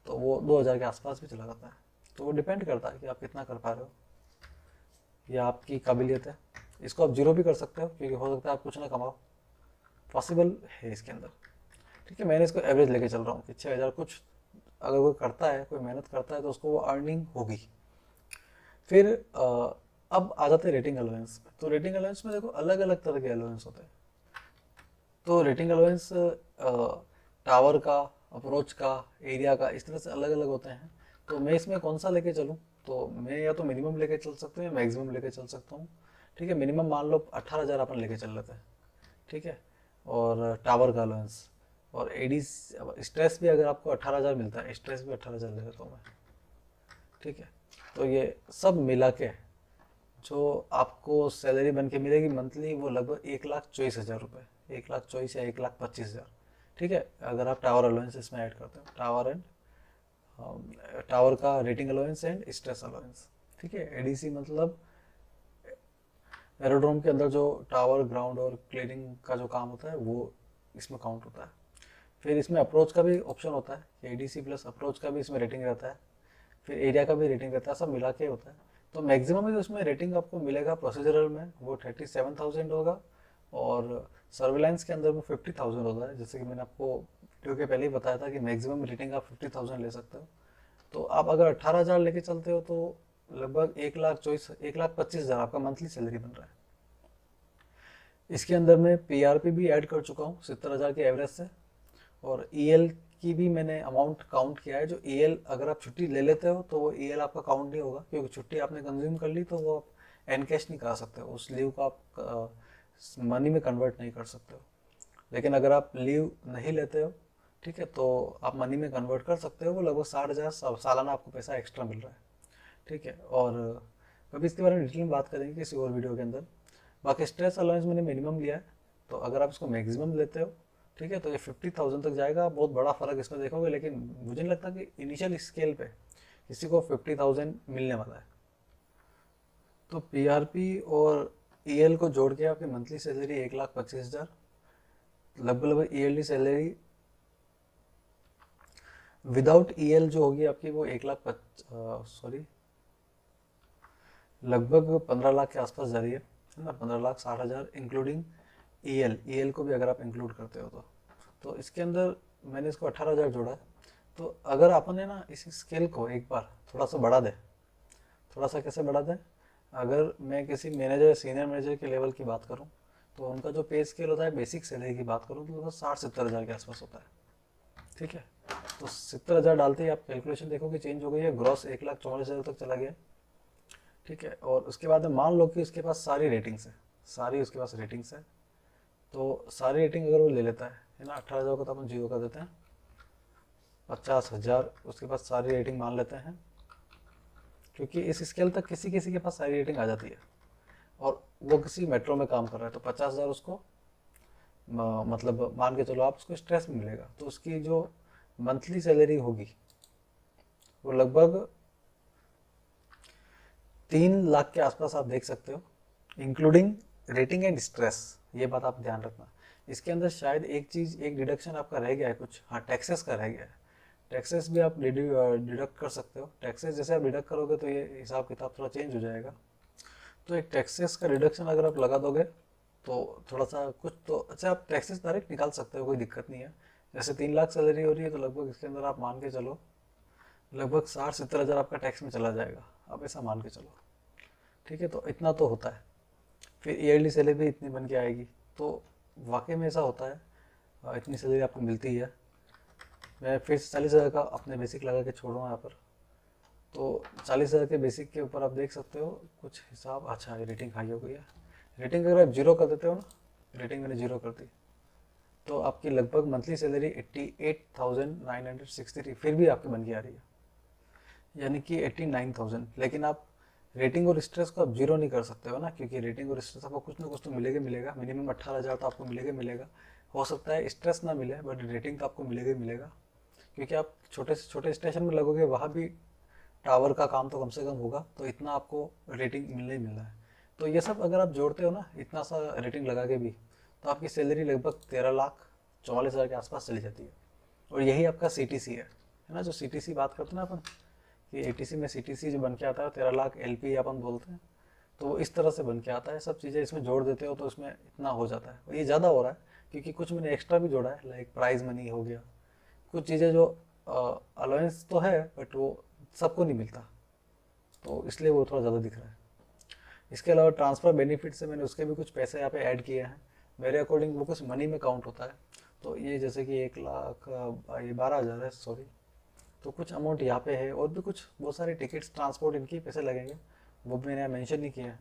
तो वो 2,000 के आसपास भी चला जाता है। तो वो डिपेंड करता है कि आप कितना कर पा रहे हो या आपकी काबिलियत है। इसको आप जीरो भी कर सकते हो, क्योंकि हो सकता है आप कुछ ना कमाओ, पॉसिबल है इसके अंदर। ठीक है, मैंने इसको एवरेज लेके चल रहा हूँ कि 6,000 कुछ अगर कोई करता है, कोई मेहनत करता है तो उसको वो अर्निंग होगी। फिर अब आ जाते हैं रेटिंग अलाउंस में। तो रेटिंग अलाउंस में देखो अलग अलग तरह के अलाउंस होते हैं। तो रेटिंग अलाउंस टावर का, अप्रोच का, एरिया का, इस तरह से अलग अलग होते हैं। तो मैं इसमें कौन सा लेके चलूँ, तो मैं या तो मिनिमम लेके चल सकता हूँ या मैक्सिमम लेके चल सकता हूँ। ठीक है, मिनिमम मान लो 18,000 अपन लेके चल लेते हैं। ठीक है, और टावर का अलाउंस और एडी स्ट्रेस भी अगर आपको 18,000 मिलता है, स्ट्रेस भी 18,000 ले लेता हूँ मैं। ठीक है, तो ये सब मिला के जो आपको सैलरी बन के मिलेगी मंथली, वो लगभग 1,24,000 रुपये, 1,24,000 या 1,25,000। ठीक है, अगर आप टावर अलाउंस इसमें ऐड करते हो, टावर एंड टावर का rating allowance and stress allowance. ठीक है, एडीसी मतलब एरोड्रोम के अंदर जो टावर, ग्राउंड और क्लीनिंग का जो काम होता है वो इसमें काउंट होता है। फिर इसमें अप्रोच का भी ऑप्शन होता है, एडीसी प्लस अप्रोच का भी इसमें रेटिंग रहता है, फिर एरिया का भी रेटिंग रहता है, सब मिला के होता है। तो मैक्सिमम जो इसमें रेटिंग आपको मिलेगा प्रोसीजरल में वो 37,000 होगा, और सर्विलांस के अंदर वो 50,000 होता है। जैसे कि मैंने आपको वीडियो के पहले ही बताया था कि मैक्सिमम रेटिंग आप 50,000 ले सकते हो। तो आप अगर 18,000 लेके चलते हो तो लगभग 1,25,000 आपका मंथली सैलरी बन रहा है। इसके अंदर मैं पीआरपी भी ऐड कर चुका हूँ 70,000 के एवरेज से, और ईएल की भी मैंने अमाउंट काउंट किया है। जो ईएल अगर आप छुट्टी ले लेते हो तो वो ईएल आपका काउंट नहीं होगा, क्योंकि छुट्टी आपने कंज्यूम कर ली तो वो आप एनकैश नहीं करा सकते हो, उस लीव को आप मनी में कन्वर्ट नहीं कर सकते हो। लेकिन अगर आप लीव नहीं लेते हो, ठीक है, तो आप मनी में कन्वर्ट कर सकते हो, वो लगभग 60,000 सालाना आपको पैसा एक्स्ट्रा मिल रहा है। ठीक है, और कभी इसके बारे में डिटेल में बात करेंगे किसी और वीडियो के अंदर। बाकी स्ट्रेस अलाउंस मैंने मिनिमम लिया है, तो अगर आप इसको मैक्सिमम लेते हो, ठीक है, तो ये 50,000 तक जाएगा। बहुत बड़ा फर्क इसमें देखोगे, लेकिन मुझे नहीं लगता कि इनिशियल स्केल पे किसी को 50,000 मिलने वाला है। तो पीआरपी और ईएल को जोड़ के आपकी मंथली सैलरी 1,25,000, लगभग लगभग ईयरली सैलरी विदाउट ईएल जो होगी आपकी वो 15 लाख के आसपास जा रही है ना, 15,60,000 इंक्लूडिंग ईएल को भी अगर आप इंक्लूड करते हो तो इसके अंदर मैंने इसको 18,000 जोड़ा है। तो अगर अपन है ना इस स्केल को एक बार थोड़ा सा बढ़ा दे, थोड़ा सा कैसे बढ़ा दें, अगर मैं किसी मैनेजर, सीनियर मैनेजर के लेवल की बात करूं, तो उनका जो पे स्केल होता है, बेसिक सैलरी की बात करूं तो 60-70,000 के आसपास होता है। ठीक है, तो 70,000 डालते ही आप कैलकुलेशन देखोगे चेंज हो गई है, ग्रॉस 1,44,000 तक चला गया। ठीक है, और उसके बाद में मान लो कि उसके पास सारी रेटिंग्स है, सारी उसके पास रेटिंग्स है, तो सारी रेटिंग अगर वो ले लेता है ना, 18,000 को तो अपन जीरो कर देते हैं, 50,000 उसके पास सारी रेटिंग मान लेते हैं, क्योंकि इस स्केल तक किसी किसी के पास सारी रेटिंग आ जाती है, और वो किसी मेट्रो में काम कर रहा है, तो 50,000 उसको मतलब मान के चलो आप उसको स्ट्रेस में मिलेगा, तो उसकी जो मंथली सैलरी होगी वो लगभग 3 लाख के आसपास आप देख सकते हो, इंक्लूडिंग रेटिंग एंड स्ट्रेस। ये बात आप ध्यान रखना। इसके अंदर शायद एक चीज़, एक डिडक्शन आपका रह गया है कुछ, हाँ, टैक्सेस का रह गया है। टैक्सेस भी आप डिडक्ट कर सकते हो। टैक्सेस जैसे आप डिडक्ट करोगे तो ये हिसाब किताब थोड़ा चेंज हो जाएगा। तो एक टैक्सेस का डिडक्शन अगर आप लगा दोगे तो थोड़ा सा कुछ तो अच्छा आप टैक्सेस डायरेक्ट निकाल सकते हो, कोई दिक्कत नहीं है। जैसे 3 लाख सैलरी हो रही है तो लगभग इसके अंदर आप मान के चलो लगभग 60-70 हज़ार आपका टैक्स में चला जाएगा, आप ऐसा मान के चलो। ठीक है, तो इतना तो होता है। फिर ईयरली सैलरी इतनी बन के आएगी, तो वाकई में ऐसा होता है, इतनी सैलरी आपको मिलती है। मैं फिर 40 हज़ार का अपने बेसिक लगा के छोड़ रहा हूँ यहाँ पर। तो 40 हज़ार के बेसिक के ऊपर आप देख सकते हो कुछ हिसाब। अच्छा, ये रेटिंग हाई हो गई है। रेटिंग अगर आप जीरो कर देते हो ना, रेटिंग मैंने जीरो कर दी, तो आपकी लगभग मंथली सैलरी 88,963 फिर भी आपकी बन के आ रही है, यानी कि 89,000। लेकिन आप रेटिंग और स्ट्रेस को आप जीरो नहीं कर सकते हो ना, क्योंकि रेटिंग और स्ट्रेस आपको कुछ ना कुछ तो मिलेगा मिलेगा। मिनिमम 18,000 तो आपको मिलेगा मिलेगा। हो सकता है स्ट्रेस ना मिले, बट रेटिंग तो आपको मिलेगा ही मिलेगा, क्योंकि आप छोटे से छोटे स्टेशन में लगोगे, वहाँ भी टावर का काम तो कम से कम होगा, तो इतना आपको रेटिंग मिलना ही मिलना है। तो ये सब अगर आप जोड़ते हो ना, इतना सा रेटिंग लगा के भी, तो आपकी सैलरी लगभग 13,44,000 के आसपास चली जाती है। और यही आपका CTC है ना, जो CTC बात करते हैं ना अपन, कि ATC में CTC जो बन के आता है 13 लाख LP अपन बोलते हैं, तो वो इस तरह से बन के आता है। सब चीज़ें इसमें जोड़ देते हो तो इसमें इतना हो जाता है। और ये ज़्यादा हो रहा है क्योंकि कुछ मैंने एक्स्ट्रा भी जोड़ा है, लाइक प्राइज मनी हो गया, कुछ चीज़ें जो अलाउंस तो है बट वो सबको नहीं मिलता, तो इसलिए वो थोड़ा ज़्यादा दिख रहा है। इसके अलावा ट्रांसफ़र बेनिफिट से मैंने उसके भी कुछ पैसे यहाँ पे ऐड किए हैं। मेरे अकॉर्डिंग वो कुछ मनी में काउंट होता है। तो ये जैसे कि 1 लाख, ये 12,000 है सॉरी, तो कुछ अमाउंट यहाँ पे है। और भी कुछ बहुत सारे टिकट्स, ट्रांसपोर्ट, इनके पैसे लगेंगे, वो भी मैंने मेंशन नहीं किया है।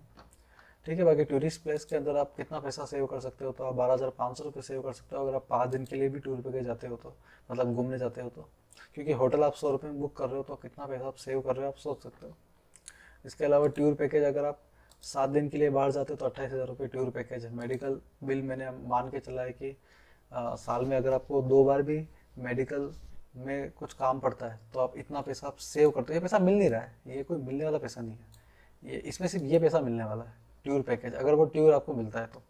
ठीक है, बाकी टूरिस्ट प्लेस के अंदर आप कितना पैसा सेव कर सकते हो, तो आप 12,500 रुपये सेव कर सकते हो अगर आप 5 दिन के लिए भी टूर पे गए जाते हो तो, मतलब घूमने जाते हो तो। क्योंकि होटल आप 100 रुपये में बुक कर रहे हो, तो कितना पैसा आप सेव कर रहे हो आप सोच सकते हो। इसके अलावा टूर पैकेज, अगर आप 7 दिन के लिए बाहर जाते हो तो 28,000 रुपये टूर पैकेज है। मेडिकल बिल मैंने मान के चला है कि साल में अगर आपको 2 बार भी मेडिकल में कुछ काम पड़ता है तो आप इतना पैसा आप सेव करते हो। ये पैसा मिल नहीं रहा है, ये कोई मिलने वाला पैसा नहीं है, ये इसमें सिर्फ ये पैसा मिलने वाला है टूर पैकेज, अगर वो टूर आपको मिलता है तो।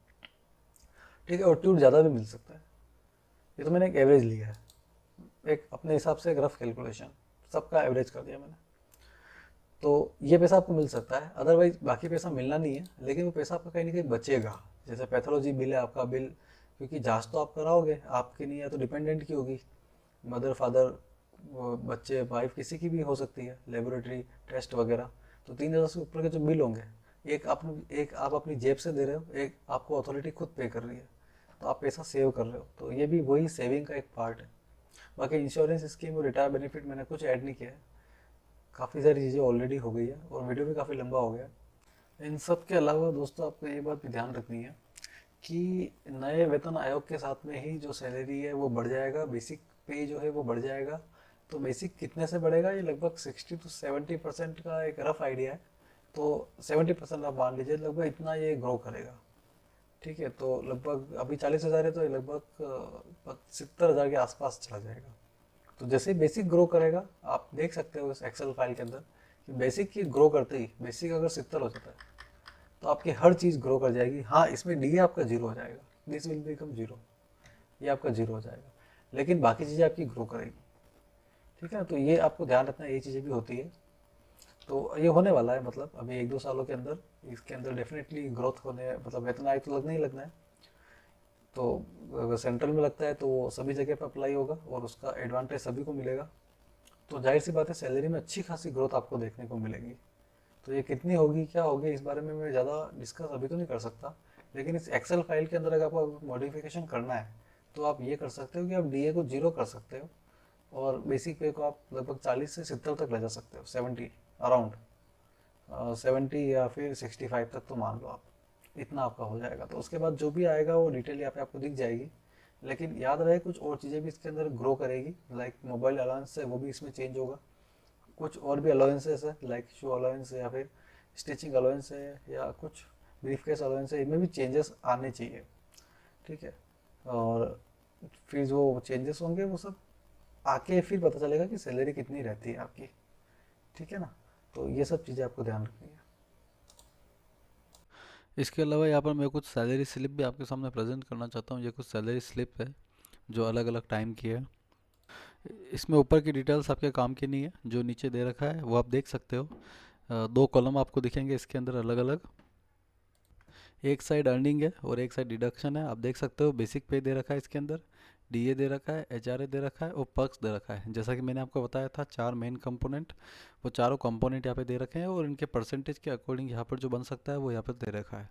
ठीक है, और टूर ज़्यादा भी मिल सकता है। ये तो मैंने एक एवरेज लिया है, एक अपने हिसाब से एक रफ कैलकुलेशन, सबका एवरेज कर दिया मैंने। तो ये पैसा आपको मिल सकता है, अदरवाइज बाकी पैसा मिलना नहीं है, लेकिन वो पैसा आपका कहीं ना कहीं बचेगा। जैसे पैथोलॉजी बिल है आपका बिल, क्योंकि जांच तो आप कराओगे, आपकी नहीं है तो डिपेंडेंट की होगी, मदर फादर, बच्चे वाइफ किसी की भी हो सकती है, लेबोरेटरी टेस्ट वगैरह। तो 3,000 से ऊपर के जो बिल होंगे, एक आप अपनी जेब से दे रहे हो, एक आपको अथॉरिटी खुद पे कर रही है, तो आप पैसा सेव कर रहे हो, तो ये भी वही सेविंग का एक पार्ट है। बाकी इंश्योरेंस स्कीम और रिटायर बेनिफिट मैंने कुछ ऐड नहीं किया है, काफ़ी सारी चीज़ें ऑलरेडी हो गई है और वीडियो भी काफ़ी लंबा हो गया। इन सब के अलावा दोस्तों आपको ये बात भी ध्यान रखनी है कि नए वेतन आयोग के साथ में ही जो सैलरी है वो बढ़ जाएगा, बेसिक पे जो है वो बढ़ जाएगा। तो बेसिक कितने से बढ़ेगा, ये लगभग 60 to 70% का एक रफ आइडिया है। तो 70% आप मान लीजिए, लगभग इतना ये ग्रो करेगा। ठीक है, तो लगभग अभी 40,000 है, तो ये लगभग 70,000 के आसपास चला जाएगा। तो जैसे ही बेसिक ग्रो करेगा, आप देख सकते हो इस एक्सेल फाइल के अंदर कि बेसिक की ग्रो करते ही, बेसिक अगर 70 हो जाता है तो आपकी हर चीज़ ग्रो कर जाएगी। हाँ, इसमें डी आपका जीरो हो जाएगा, दिस विल बिकम जीरो, ये आपका जीरो हो जाएगा, लेकिन बाकी चीज़ें आपकी ग्रो करेगी। ठीक है, तो ये आपको ध्यान रखना है, ये चीज़ें भी होती है। तो ये होने वाला है, मतलब अभी 1-2 सालों के अंदर इसके अंदर डेफिनेटली ग्रोथ होने, मतलब वेतन आयोग तो लगना ही लगना है। तो अगर सेंट्रल में लगता है तो वो सभी जगह पर अप्लाई होगा और उसका एडवांटेज सभी को मिलेगा। तो जाहिर सी बात है, सैलरी में अच्छी खासी ग्रोथ आपको देखने को मिलेगी। तो ये कितनी होगी, क्या होगी, इस बारे में मैं ज़्यादा डिस्कस अभी तो नहीं कर सकता, लेकिन इस एक्सेल फाइल के अंदर अगर आपको मॉडिफिकेशन करना है तो आप ये कर सकते हो कि आप डीए को जीरो कर सकते हो और बेसिक पे को आप लगभग 40 से 70 तक ले जा सकते हो, 70 अराउंड, 70 या फिर 65 तक तो मान लो आप, इतना आपका हो जाएगा। तो उसके बाद जो भी आएगा वो डिटेल यहाँ पे आपको दिख जाएगी। लेकिन याद रहे, कुछ और चीज़ें भी इसके अंदर ग्रो करेगी, लाइक मोबाइल अलाउंस है वो भी इसमें चेंज होगा। कुछ और भी अलाउंसेस है, लाइक शू अलाउंस है या फिर स्टिचिंग अलाउंस है या कुछ ब्रीफकेस अलाउंस है, इनमें भी चेंजेस आने चाहिए। ठीक है, और फिर जो चेंजेस होंगे वो सब आके फिर पता चलेगा कि सैलरी कितनी रहती है आपकी। ठीक है ना, तो ये सब चीज़ें आपको ध्यान रखनी है। इसके अलावा यहाँ पर मैं कुछ सैलरी स्लिप भी आपके सामने प्रेजेंट करना चाहता हूँ। ये कुछ सैलरी स्लिप है जो अलग अलग टाइम की है। इसमें ऊपर की डिटेल्स आपके काम की नहीं है, जो नीचे दे रखा है वो आप देख सकते हो। 2 कॉलम आपको दिखेंगे इसके अंदर अलग अलग। एक साइड अर्निंग है और एक साइड डिडक्शन है। आप देख सकते हो बेसिक पे दे रखा है, इसके अंदर डीए दे रखा है, एचआरए दे रखा है और पर्क्स दे रखा है। जैसा कि मैंने आपको बताया था 4 मेन कंपोनेंट, वो चारों कंपोनेंट यहाँ पे दे रखे हैं और इनके परसेंटेज के अकॉर्डिंग यहाँ पर जो बन सकता है वो यहाँ पर दे रखा है।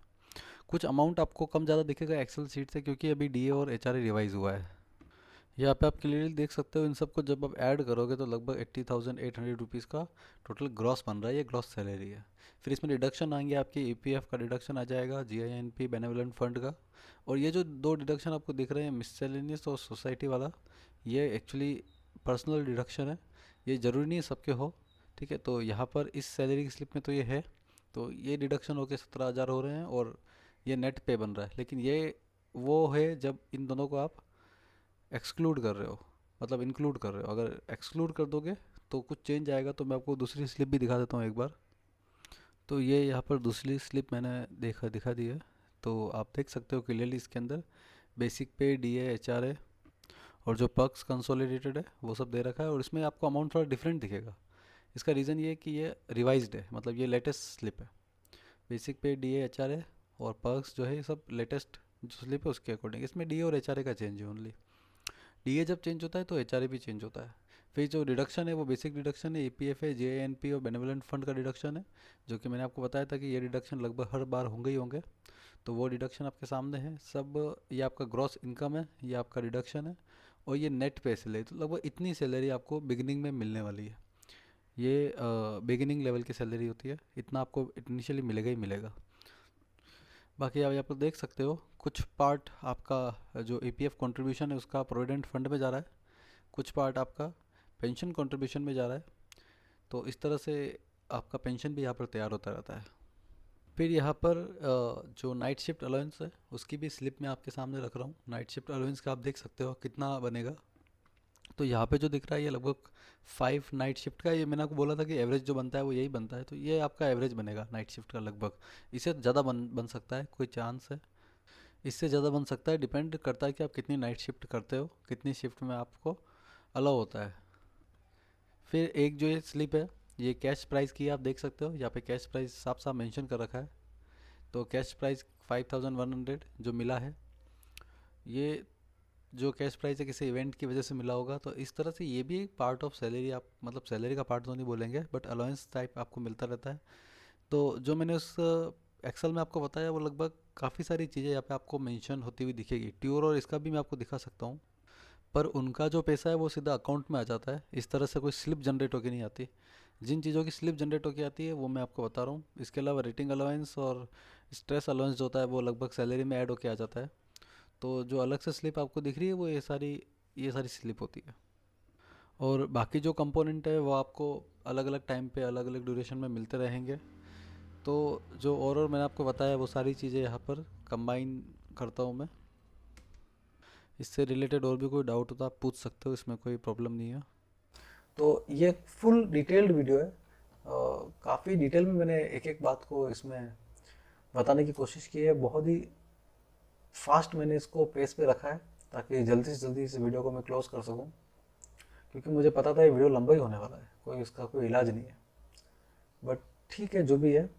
कुछ अमाउंट आपको कम ज़्यादा दिखेगा एक्सेल शीट से, क्योंकि अभी डीए और एचआरए रिवाइज हुआ है। यहाँ पे आप क्लियरली देख सकते हो इन सबको जब आप ऐड करोगे तो लगभग 80,800 रुपीज़ का टोटल ग्रॉस बन रहा है। ये ग्रॉस सैलरी है। फिर इसमें डिडक्शन आएंगे, आपकी ईपीएफ का डिडक्शन आ जाएगा, जीआईएनपी बेनेवलेंट फंड का, और ये जो दो डिडक्शन आपको दिख रहे हैं मिससेलेनियस और सोसाइटी वाला, ये एक्चुअली पर्सनल डिडक्शन है। ये ज़रूरी नहीं है सबके हो, ठीक है। तो यहाँ पर इस सैलरी की स्लिप में तो ये है, तो ये डिडक्शन होकर 17,000 हो रहे हैं और ये नेट पे बन रहा है। लेकिन ये वो है जब इन दोनों को आप एक्सक्लूड कर रहे हो, मतलब इंक्लूड कर रहे हो। अगर एक्सक्लूड कर दोगे तो कुछ चेंज आएगा। तो मैं आपको दूसरी स्लिप भी दिखा देता हूँ एक बार। तो ये यहाँ पर दूसरी स्लिप मैंने दिखा दी है। तो आप देख सकते हो क्लियरली इसके अंदर बेसिक पे, डीए, एचआरए और जो पर्क्स कंसोलिडेटेड है वो सब दे रखा है। और इसमें आपको अमाउंट थोड़ा डिफरेंट दिखेगा। इसका रीज़न ये है कि ये रिवाइज्ड है, मतलब ये लेटेस्ट स्लिप है। बेसिक पे, डीए, एचआरए और पर्क्स जो है ये सब लेटेस्ट जो स्लिप है उसके अकॉर्डिंग। इसमें डीए और एचआरए का चेंज है ओनली। डीए जब चेंज होता है तो एचआरए भी चेंज होता है। फिर जो डिडक्शन है वो बेसिक डिडक्शन है, ईपीएफ है, जेएनपी और बेनेवलेंट फंड का डिडक्शन है, जो कि मैंने आपको बताया था कि ये डिडक्शन लगभग हर बार होंगे ही होंगे। तो वो डिडक्शन आपके सामने है सब। ये आपका ग्रॉस इनकम है, ये आपका डिडक्शन है और ये नेट पे सैलरी। तो लगभग इतनी सैलरी आपको बिगिनिंग में मिलने वाली है। ये बिगिनिंग लेवल की सैलरी होती है, इतना आपको इनिशियली मिलेगा ही मिलेगा। बाकी आप यहाँ पर देख सकते हो कुछ पार्ट आपका जो ईपीएफ कंट्रीब्यूशन है उसका प्रोविडेंट फंड में जा रहा है, कुछ पार्ट आपका पेंशन कंट्रीब्यूशन में जा रहा है। तो इस तरह से आपका पेंशन भी यहाँ पर तैयार होता रहता है। फिर यहाँ पर जो नाइट शिफ्ट अलाउंस है उसकी भी स्लिप मैं आपके सामने रख रहा हूँ। नाइट शिफ्ट अलाउंस का आप देख सकते हो कितना बनेगा। तो यहाँ पे जो दिख रहा है ये लगभग 5 नाइट शिफ्ट का। ये मैंने आपको बोला था कि एवरेज जो बनता है वो यही बनता है। तो ये आपका एवरेज बनेगा नाइट शिफ्ट का लगभग। इससे ज़्यादा बन सकता है, कोई चांस है इससे ज़्यादा बन सकता है। डिपेंड करता है कि आप कितनी नाइट शिफ्ट करते हो, कितनी शिफ्ट में आपको अलाउ होता है। फिर एक जो ये स्लिप है ये कैश प्राइस की है, आप देख सकते हो यहाँ पे कैश प्राइस साफ साफ मेंशन कर रखा है। तो कैश प्राइस 5,100 जो मिला है, ये जो कैश प्राइस है किसी इवेंट की वजह से मिला होगा। तो इस तरह से ये भी एक पार्ट ऑफ सैलरी, आप मतलब सैलरी का पार्ट तो नहीं बोलेंगे बट अलाउंस टाइप आपको मिलता रहता है। तो जो मैंने उस एक्सेल में आपको बताया वो लगभग काफ़ी सारी चीज़ें यहाँ पे आपको मेंशन होती हुई दिखेगी। ट्यूर और इसका भी मैं आपको दिखा सकता हूँ, पर उनका जो पैसा है वो सीधा अकाउंट में आ जाता है। इस तरह से कोई स्लिप जनरेट होकर नहीं आती। जिन चीज़ों की स्लिप जनरेट होकर आती है वो मैं आपको बता रहा हूँ। इसके अलावा रेटिंग अलाउंस और स्ट्रेस अलाउंस जो होता है वो लगभग सैलरी में ऐड होकर आ जाता है। तो जो अलग से स्लिप आपको दिख रही है वो ये सारी स्लिप होती है। और बाकी जो कंपोनेंट है वो आपको अलग अलग टाइम पे अलग अलग ड्यूरेशन में मिलते रहेंगे। तो जो और मैंने आपको बताया वो सारी चीज़ें यहाँ पर कंबाइन करता हूँ मैं। इससे रिलेटेड और भी कोई डाउट हो तो आप पूछ सकते हो, इसमें कोई प्रॉब्लम नहीं है। तो ये फुल डिटेल्ड वीडियो है। काफ़ी डिटेल में मैंने एक एक बात को इसमें बताने की कोशिश की है। बहुत ही फास्ट मैंने इसको पेस पे रखा है ताकि जल्दी से जल्दी इस वीडियो को मैं क्लोज कर सकूं, क्योंकि मुझे पता था ये वीडियो लंबा ही होने वाला है, कोई इसका कोई इलाज नहीं है। बट ठीक है, जो भी है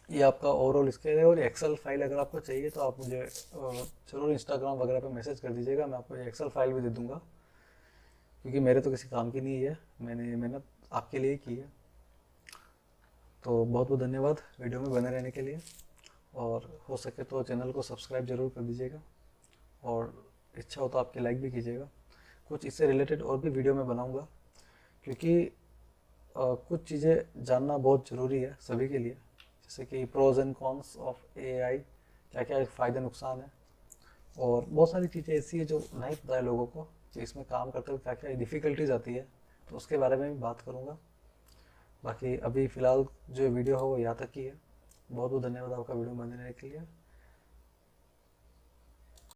ये आपका ओवरऑल स्केल है। और एक्सेल फाइल अगर आपको चाहिए तो आप मुझे ज़रूर इंस्टाग्राम वगैरह पे मैसेज कर दीजिएगा, मैं आपको ये एक्सेल फाइल भी दे दूंगा, क्योंकि मेरे तो किसी काम की नहीं है, मैंने मेहनत आपके लिए की है। तो बहुत बहुत धन्यवाद वीडियो में बने रहने के लिए, और हो सके तो चैनल को सब्सक्राइब जरूर कर दीजिएगा, और इच्छा हो तो आपके लाइक भी कीजिएगा। कुछ इससे रिलेटेड और भी वीडियो मैं बनाऊंगा, क्योंकि कुछ चीज़ें जानना बहुत ज़रूरी है सभी के लिए, जैसे कि pros and cons of AI, क्या क्या फ़ायदे नुकसान है, और बहुत सारी चीज़ें ऐसी है जो नहीं पता है लोगों को कि इसमें काम करते हुए क्या क्या डिफ़िकल्टीज आती है, तो उसके बारे में भी बात करूँगा। बाकी अभी फ़िलहाल जो वीडियो है वो यहाँ तक ही है। बहुत बहुत धन्यवाद आपका वीडियो बनाने के लिए।